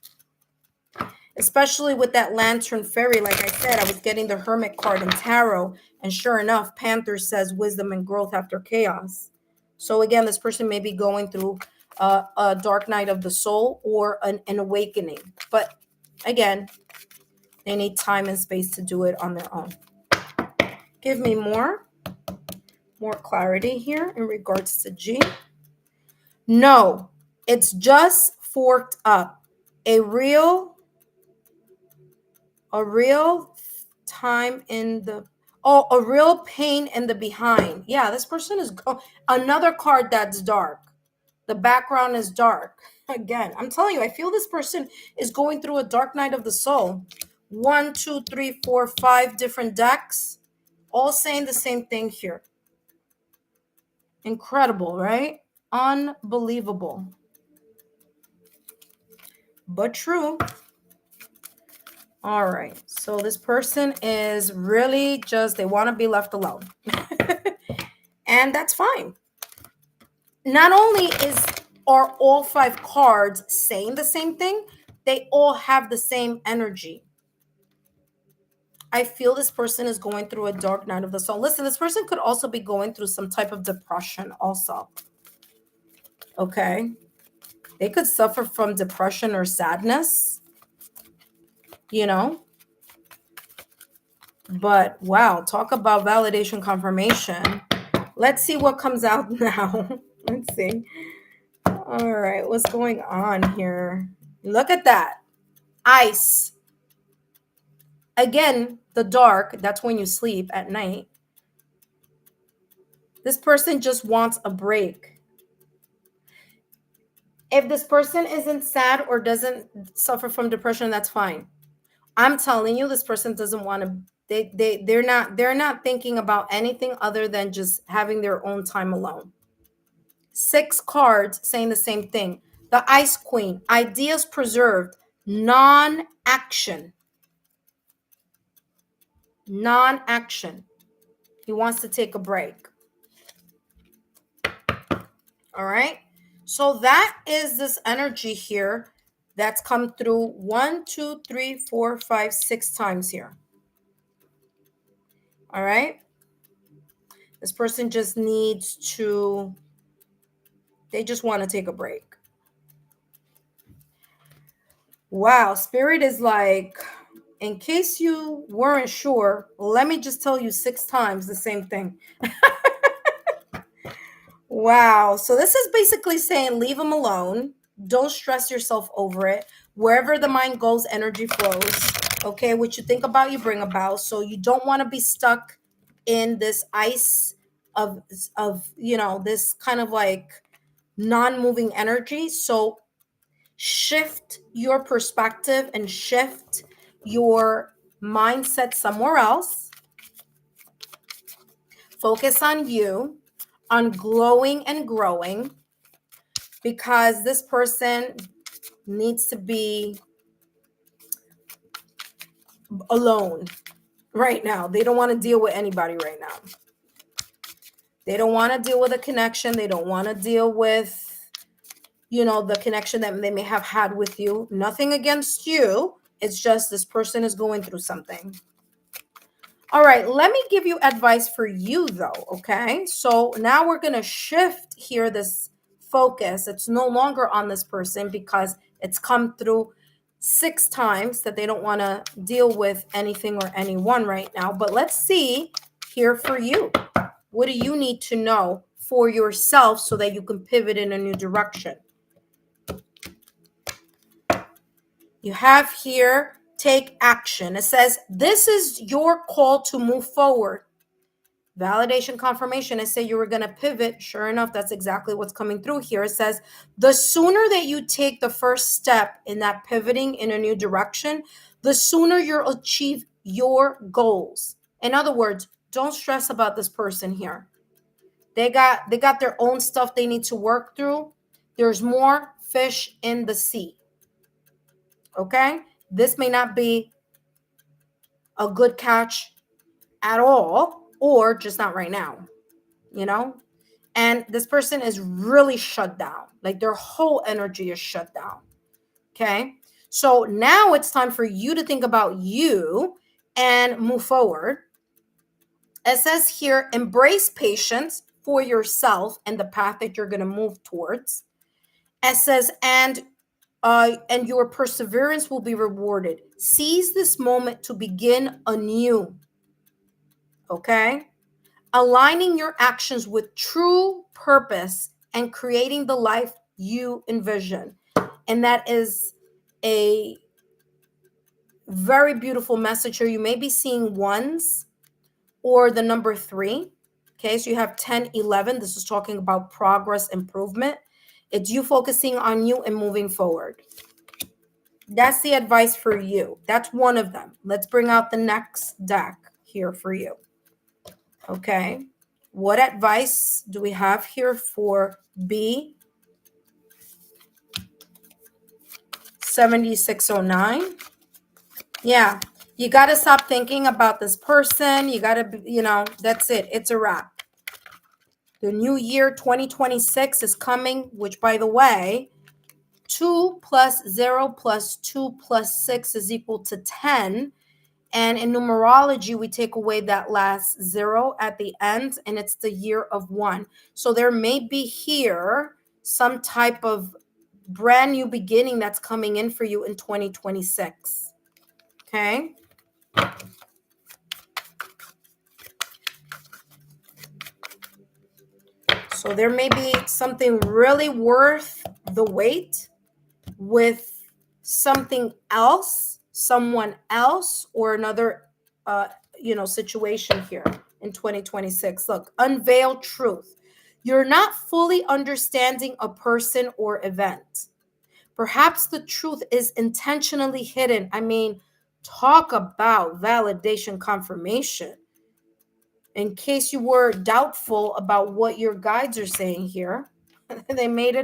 Especially with that Lantern Fairy. Like I said, I was getting the Hermit card in Tarot. And sure enough, Panther says wisdom and growth after chaos. So again, this person may be going through a dark night of the soul or an awakening. But again, they need time and space to do it on their own. Give me more clarity here in regards to G. No, it's just forked up. A real time in the, a real pain in the behind. Yeah, this person is another card that's dark. The background is dark. Again, I'm telling you, I feel this person is going through a dark night of the soul. 1, 2, 3, 4, 5 different decks, all saying the same thing here. Incredible, right? Unbelievable. But true. All right. So this person is really just, they want to be left alone. And that's fine. Not only are all 5 cards saying the same thing, they all have the same energy. I feel this person is going through a dark night of the soul. Listen, this person could also be going through some type of depression also. Okay. They could suffer from depression or sadness, you know. But wow, talk about validation confirmation. Let's see what comes out now. Let's see. All right, what's going on here? Look at that. Ice. Again, the dark, that's when you sleep at night. This person just wants a break. If this person isn't sad or doesn't suffer from depression, that's fine. I'm telling you, this person doesn't want to, they're not thinking about anything other than just having their own time alone. 6 cards saying the same thing. The Ice Queen, ideas preserved, non-action. Non-action. He wants to take a break. All right. So that is this energy here that's come through 1, 2, 3, 4, 5, 6 times here. All right. This person just needs to, they just want to take a break. Wow. Spirit is like, in case you weren't sure, let me just tell you 6 times the same thing. Wow. So this is basically saying leave them alone. Don't stress yourself over it. Wherever the mind goes, energy flows. Okay. What you think about, you bring about. So you don't want to be stuck in this ice of this kind of like non-moving energy. So shift your perspective and shift your mindset somewhere else. Focus on you, on glowing and growing, because this person needs to be alone right now. They don't want to deal with anybody right now. They don't want to deal with a connection. They don't want to deal with, the connection that they may have had with you. Nothing against you. It's just this person is going through something. All right, let me give you advice for you though, okay? So now we're going to shift here this focus. It's no longer on this person because it's come through 6 times that they don't want to deal with anything or anyone right now. But let's see here for you. What do you need to know for yourself so that you can pivot in a new direction? You have here, take action. It says, this is your call to move forward. Validation, confirmation. I say you were going to pivot. Sure enough, that's exactly what's coming through here. It says, the sooner that you take the first step in that pivoting in a new direction, the sooner you'll achieve your goals. In other words, don't stress about this person here. They got their own stuff they need to work through. There's more fish in the sea. Okay? This may not be a good catch at all, or just not right now, And this person is really shut down. Like their whole energy is shut down. Okay? So now it's time for you to think about you and move forward. It says here, embrace patience for yourself and the path that you're going to move towards. It says, and your perseverance will be rewarded. Seize this moment to begin anew. Okay? Aligning your actions with true purpose and creating the life you envision. And that is a very beautiful message here. You may be seeing ones or the number 3. Okay, so you have 10, 11. This is talking about progress, improvement. It's you focusing on you and moving forward. That's the advice for you. That's one of them. Let's bring out the next deck here for you. Okay. What advice do we have here for B? 7609. Yeah. You got to stop thinking about this person. You got to, that's it. It's a wrap. The new year 2026 is coming, which, by the way, 2 plus 0 plus 2 plus 6 is equal to 10. And in numerology, we take away that last 0 at the end, and it's the year of 1. So there may be here some type of brand new beginning that's coming in for you in 2026. Okay. So there may be something really worth the wait with something else, someone else, or another, situation here in 2026. Look, unveil truth. You're not fully understanding a person or event. Perhaps the truth is intentionally hidden. I mean, talk about validation, confirmation. In case you were doubtful about what your guides are saying here, they made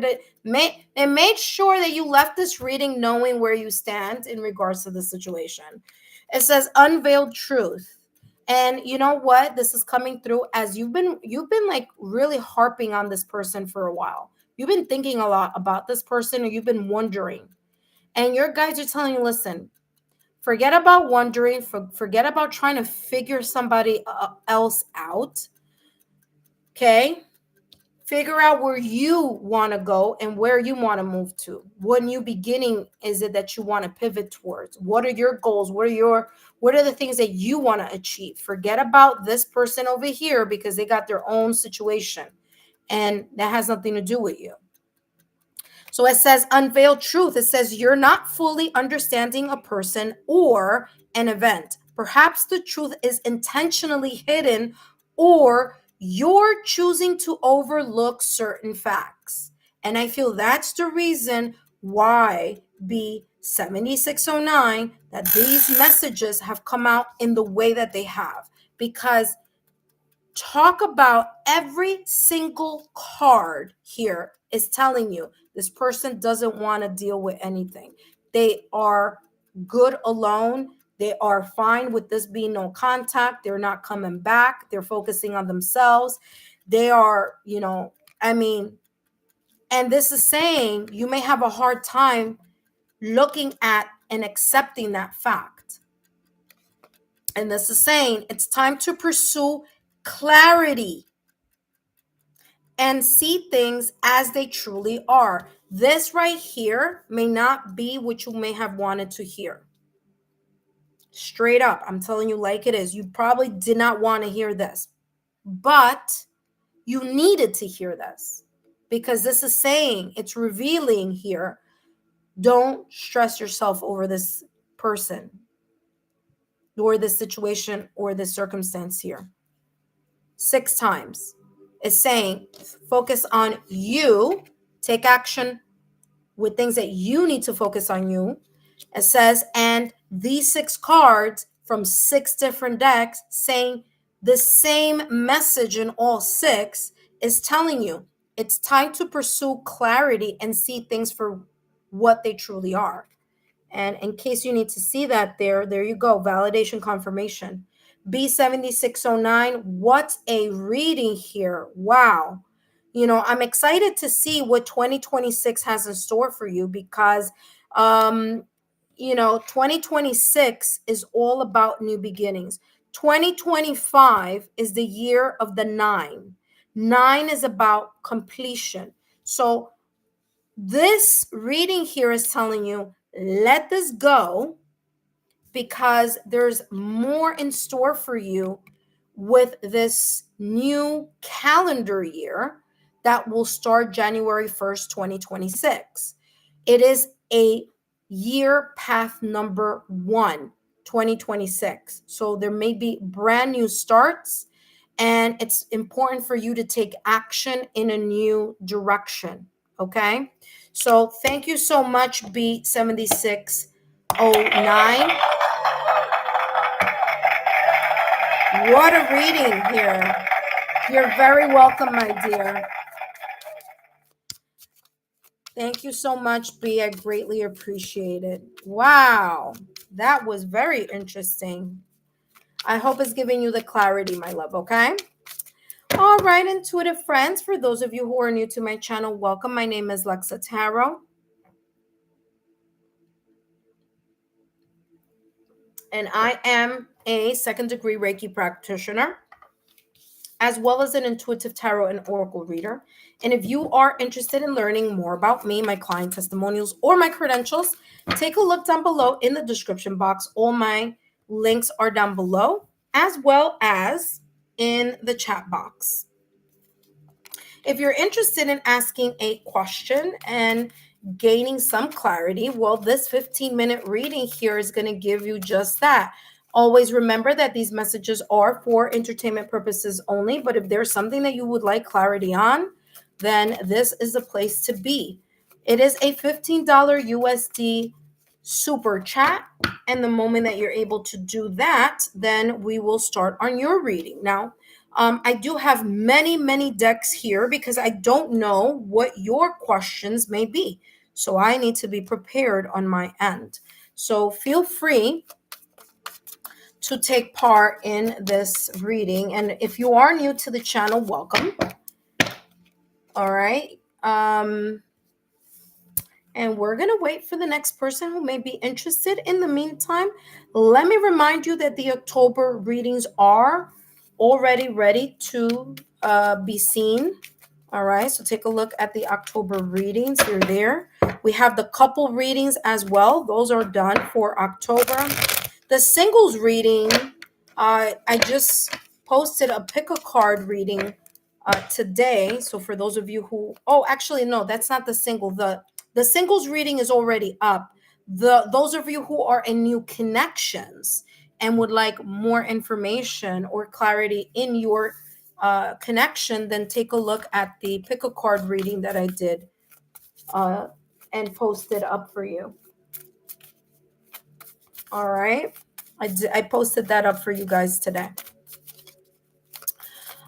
sure that you left this reading knowing where you stand in regards to the situation. It says unveiled truth. And you know what? This is coming through as you've been like really harping on this person for a while. You've been thinking a lot about this person, or you've been wondering. And your guides are telling you, listen, forget about wondering, forget about trying to figure somebody else out. Okay? Figure out where you want to go and where you want to move to. What new beginning is it that you want to pivot towards? What are your goals? What are the things that you want to achieve? Forget about this person over here because they got their own situation and that has nothing to do with you. So it says unveiled truth. It says you're not fully understanding a person or an event. Perhaps the truth is intentionally hidden, or you're choosing to overlook certain facts. And I feel that's the reason why B7609, that these messages have come out in the way that they have. Because talk about every single card here is telling you this person doesn't want to deal with anything. They are good alone. They are fine with this being no contact. They're not coming back. They're focusing on themselves. They are, and this is saying you may have a hard time looking at and accepting that fact. And this is saying it's time to pursue clarity and see things as they truly are. This right here may not be what you may have wanted to hear. Straight up, I'm telling you like it is. You probably did not want to hear this, but you needed to hear this because this is saying, it's revealing here, don't stress yourself over this person or this situation or this circumstance here. 6 times. It's saying focus on you, take action with things that you need to focus on you. It says, and these 6 cards from 6 different decks saying the same message in all 6 is telling you it's time to pursue clarity and see things for what they truly are. And in case you need to see that there you go, validation confirmation. B7609, what a reading here. Wow. I'm excited to see what 2026 has in store for you because 2026 is all about new beginnings. 2025 is the year of the 9. 9 is about completion. So this reading here is telling you, let this go because there's more in store for you with this new calendar year that will start January 1st, 2026. It is a year path number 1, 2026. So there may be brand new starts, and it's important for you to take action in a new direction. Okay. So thank you so much, B7609. What a reading here. You're very welcome, my dear. Thank you so much, B. I greatly appreciate it. Wow. That was very interesting. I hope it's giving you the clarity, my love, okay? All right, intuitive friends, for those of you who are new to my channel, welcome. My name is Lexa Tarot. And I am a second-degree Reiki practitioner, as well as an intuitive tarot and oracle reader. And if you are interested in learning more about me, my client testimonials, or my credentials, take a look down below in the description box. All my links are down below, as well as in the chat box. If you're interested in asking a question and gaining some clarity, well, this 15-minute reading here is going to give you just that. Always remember that these messages are for entertainment purposes only, but if there's something that you would like clarity on, then this is the place to be. It is a $15 USD super chat, and the moment that you're able to do that, then we will start on your reading. Now, I do have many decks here because I don't know what your questions may be. So I need to be prepared on my end. So feel free to take part in this reading. And if you are new to the channel, welcome. All right. And we're going to wait for the next person who may be interested. In the meantime, let me remind you that the October readings are already ready to be seen. All right, so take a look at the October readings. You're there. We have the couple readings as well. Those are done for October. The singles reading, I just posted a pick a card reading today. So for those of you who, oh, actually, no, that's not the single. The singles reading is already up. Those of you who are in new connections and would like more information or clarity in your connection, then take a look at the pick a card reading that I did and posted up for you. All right. I posted that up for you guys today.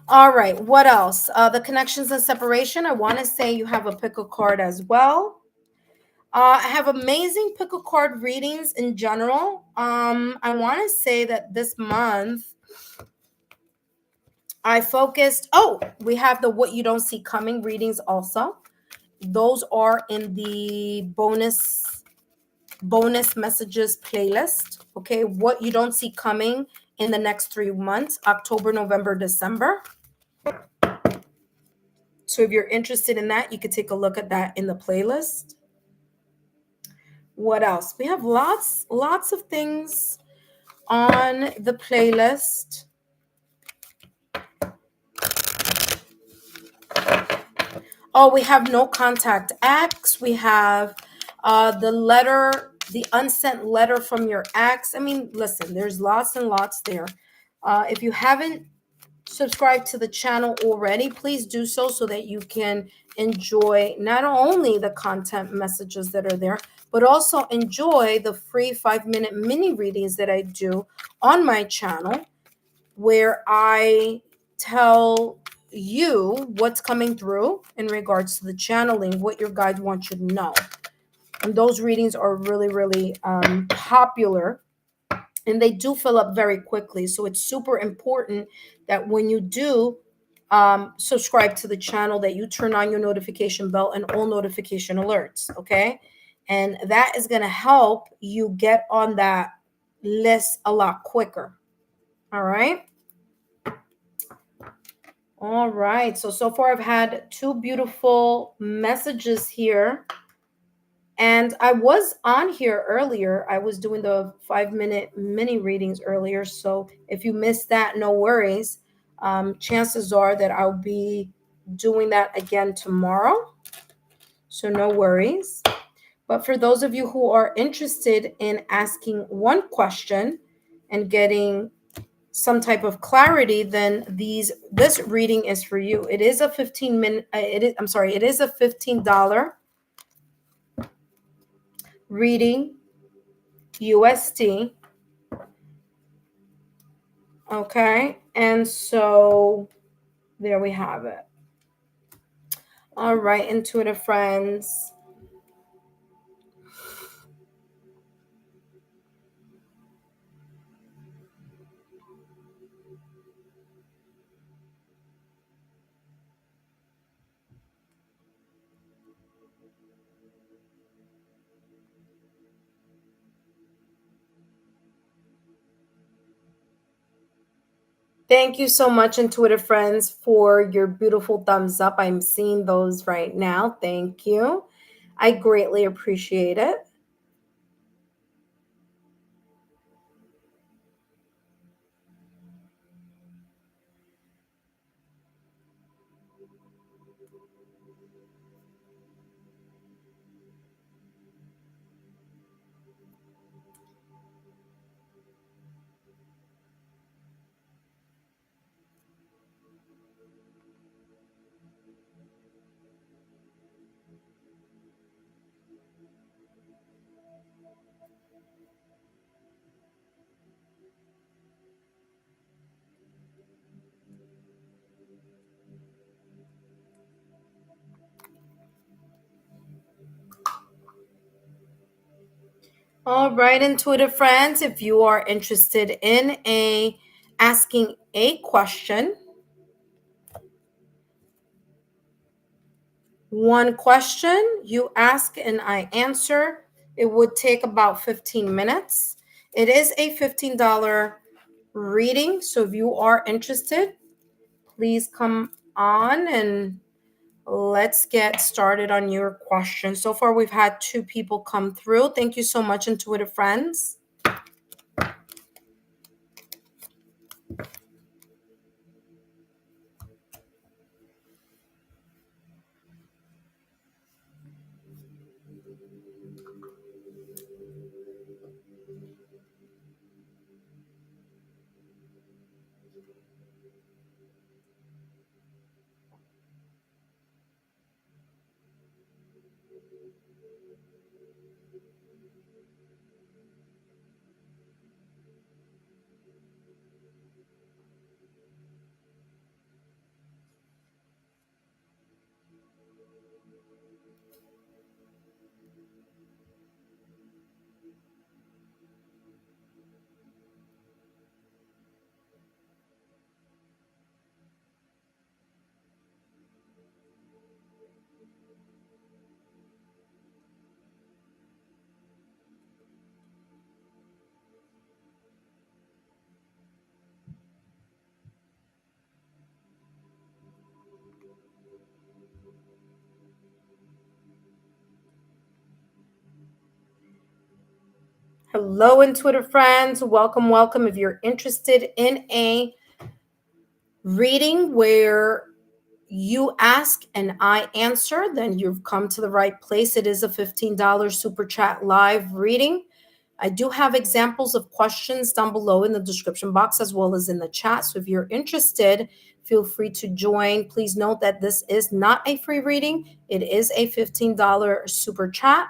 All right. What else? The connections and separation. I want to say you have a pick a card as well. I have amazing pick a card readings in general. I want to say that this month I focused. Oh, we have the what you don't see coming readings also. Those are in the bonus messages playlist. Okay, what you don't see coming in the next 3 months, October, November, December. So if you're interested in that, you could take a look at that in the playlist. What else? We have lots of things on the playlist. Oh, we have no contact ex. We have the unsent letter from your ex. I mean, listen, there's lots and lots there. If you haven't subscribed to the channel already, please do so that you can enjoy not only the content messages that are there, but also enjoy the free 5-minute mini readings that I do on my channel, where I tell you what's coming through in regards to the channeling, what your guide wants you to know. And those readings are really, really popular, and they do fill up very quickly. So it's super important that when you do subscribe to the channel, that you turn on your notification bell and all notification alerts, okay? And that is going to help you get on that list a lot quicker. All right. All right. So far I've had 2 beautiful messages here. And I was on here earlier. I was doing the 5-minute mini readings earlier. So if you missed that, no worries. Chances are that I'll be doing that again tomorrow. So no worries. But for those of you who are interested in asking one question and getting some type of clarity, then this reading is for you. It is a it is a $15 reading, USD. Okay, and so there we have it. All right, intuitive friends. Thank you so much, intuitive friends, for your beautiful thumbs up. I'm seeing those right now. Thank you. I greatly appreciate it. All right, intuitive friends, if you are interested in asking a question, one question you ask and I answer, it would take about 15 minutes. It is a $15 reading, so if you are interested, please come on and let's get started on your question. So far, we've had 2 people come through. Thank you so much, intuitive friends. Hello, intuitive friends. Welcome, welcome. If you're interested in a reading where you ask and I answer, then you've come to the right place. It is a $15 super chat live reading. I do have examples of questions down below in the description box as well as in the chat. So if you're interested, feel free to join. Please note that this is not a free reading. It is a $15 super chat.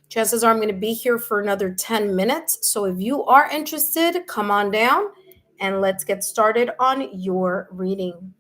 Chances are I'm going to be here for another 10 minutes. So if you are interested, come on down and let's get started on your reading.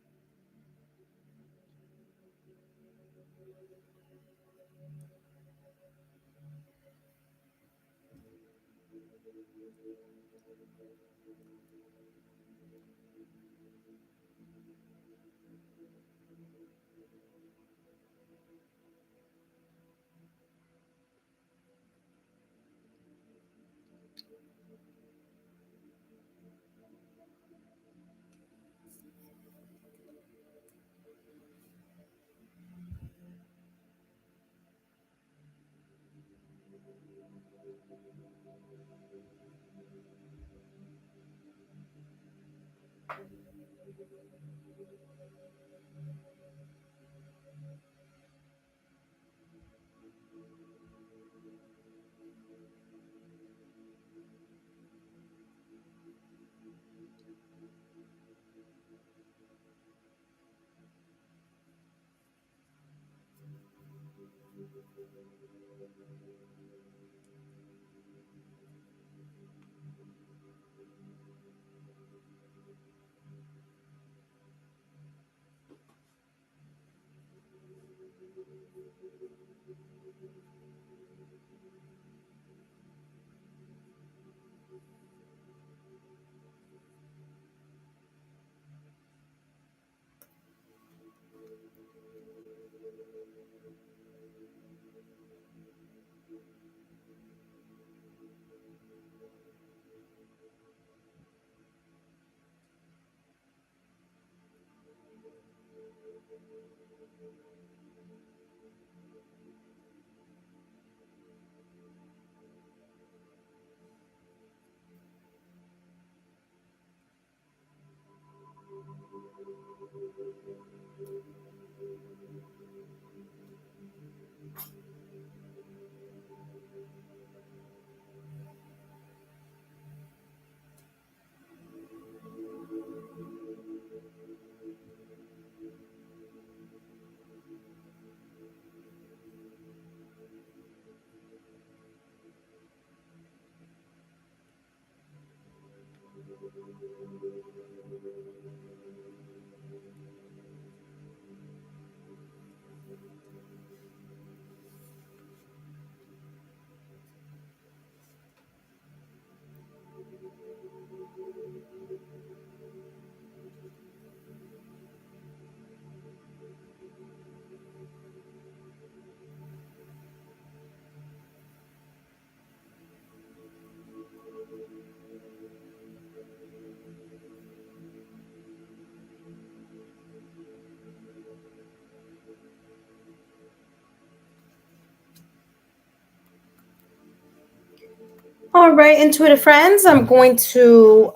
All right, intuitive friends, I'm going to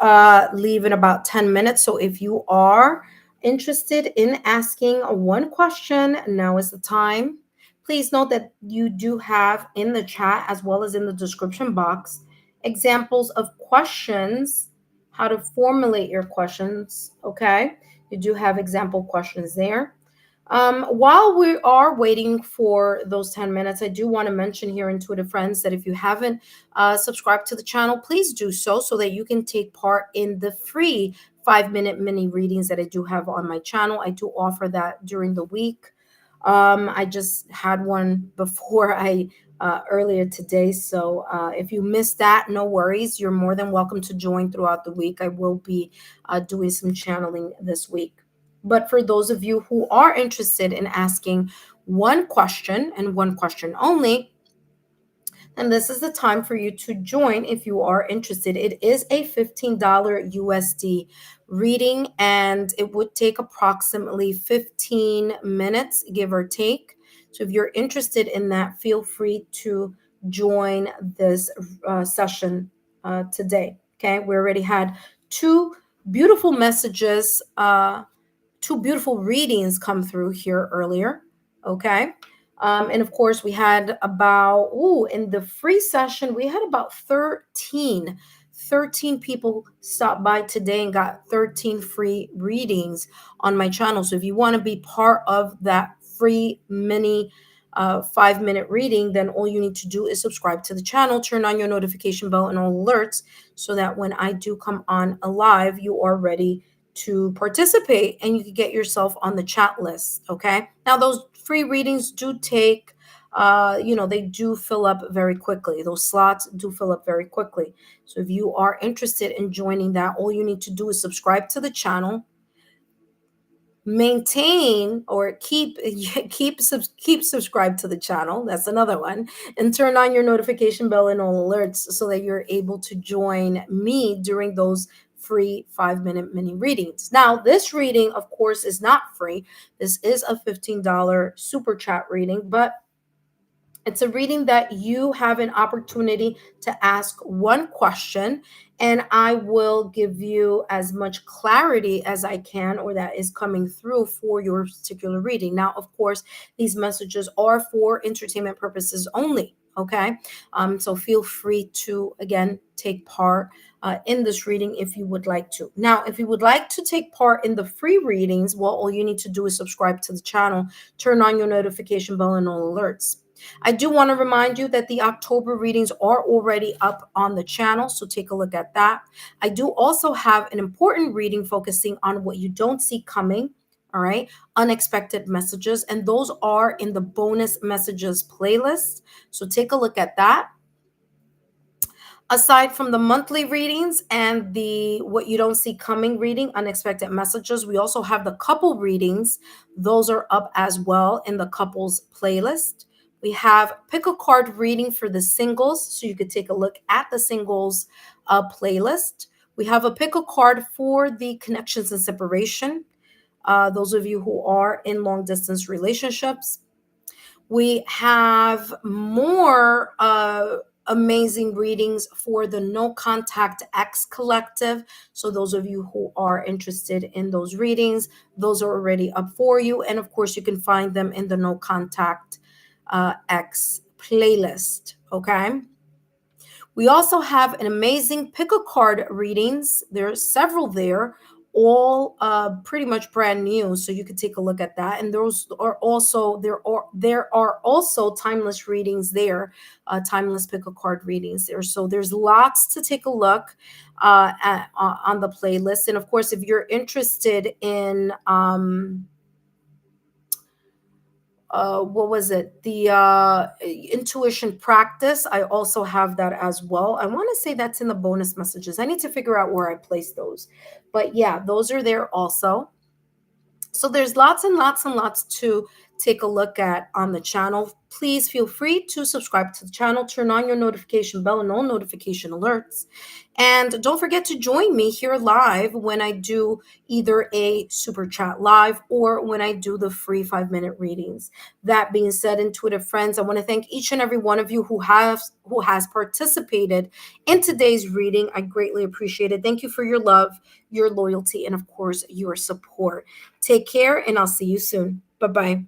leave in about 10 minutes. So if you are interested in asking one question, now is the time. Please note that you do have in the chat as well as in the description box examples of questions, how to formulate your questions. Okay, you do have example questions there. While we are waiting for those 10 minutes, I do want to mention here, intuitive friends, that if you haven't subscribe to the channel, please do so that you can take part in the free 5-minute mini readings that I do have on my channel. I do offer that during the week. I just had one before I earlier today. So if you missed that, no worries. You're more than welcome to join throughout the week. I will be doing some channeling this week. But for those of you who are interested in asking one question and one question only, and this is the time for you to join if you are interested. It is a $15 USD reading, and it would take approximately 15 minutes, give or take. So if you're interested in that, feel free to join this session today. Okay, we already had two beautiful messages, two beautiful readings come through here earlier. Okay. And of course, we had about, in the free session, we had about 13 people stop by today and got 13 free readings on my channel. So if you want to be part of that free mini 5-minute reading, then all you need to do is subscribe to the channel, turn on your notification bell and all alerts so that when I do come on live, you are ready to participate and you can get yourself on the chat list. Okay. Now, those free readings do take, they do fill up very quickly. Those slots do fill up very quickly. So if you are interested in joining that, all you need to do is subscribe to the channel, maintain or keep subscribed to the channel. That's another one. And turn on your notification bell and all alerts so that you're able to join me during those free 5-minute mini readings. Now, this reading, of course, is not free. This is a $15 super chat reading, but it's a reading that you have an opportunity to ask one question, and I will give you as much clarity as I can or that is coming through for your particular reading. Now, of course, these messages are for entertainment purposes only. Okay. So feel free to, again, take part in this reading if you would like to. Now, if you would like to take part in the free readings, well, all you need to do is subscribe to the channel, turn on your notification bell and all alerts. I do want to remind you that the October readings are already up on the channel, so take a look at that. I do also have an important reading focusing on what you don't see coming, all right, unexpected messages, and those are in the bonus messages playlist. So take a look at that. Aside from the monthly readings and the what you don't see coming reading, unexpected messages, we also have the couple readings. Those are up as well in the couples playlist. We have pick a card reading for the singles, so you could take a look at the singles playlist. We have a pick a card for the connections and separation. Those of you who are in long distance relationships. We have more amazing readings for the No Contact X Collective. So those of you who are interested in those readings, those are already up for you. And of course, you can find them in the No Contact X playlist. Okay. We also have an amazing pick a card readings. There are several there, all pretty much brand new, so you could take a look at that. And those are also there are also timeless readings there, timeless pick a card readings there. So there's lots to take a look on the playlist. And of course, if you're interested in what was it, the intuition practice, I also have that as well. I want to say that's in the bonus messages. I need to figure out where I place those, but yeah, those are there also. So there's lots and lots and lots to take a look at on the channel. Please feel free to subscribe to the channel, turn on your notification bell and all notification alerts. And don't forget to join me here live when I do either a super chat live or when I do the free 5-minute readings. That being said, intuitive friends, I want to thank each and every one of you who has participated in today's reading. I greatly appreciate it. Thank you for your love, your loyalty, and of course, your support. Take care, and I'll see you soon. Bye bye.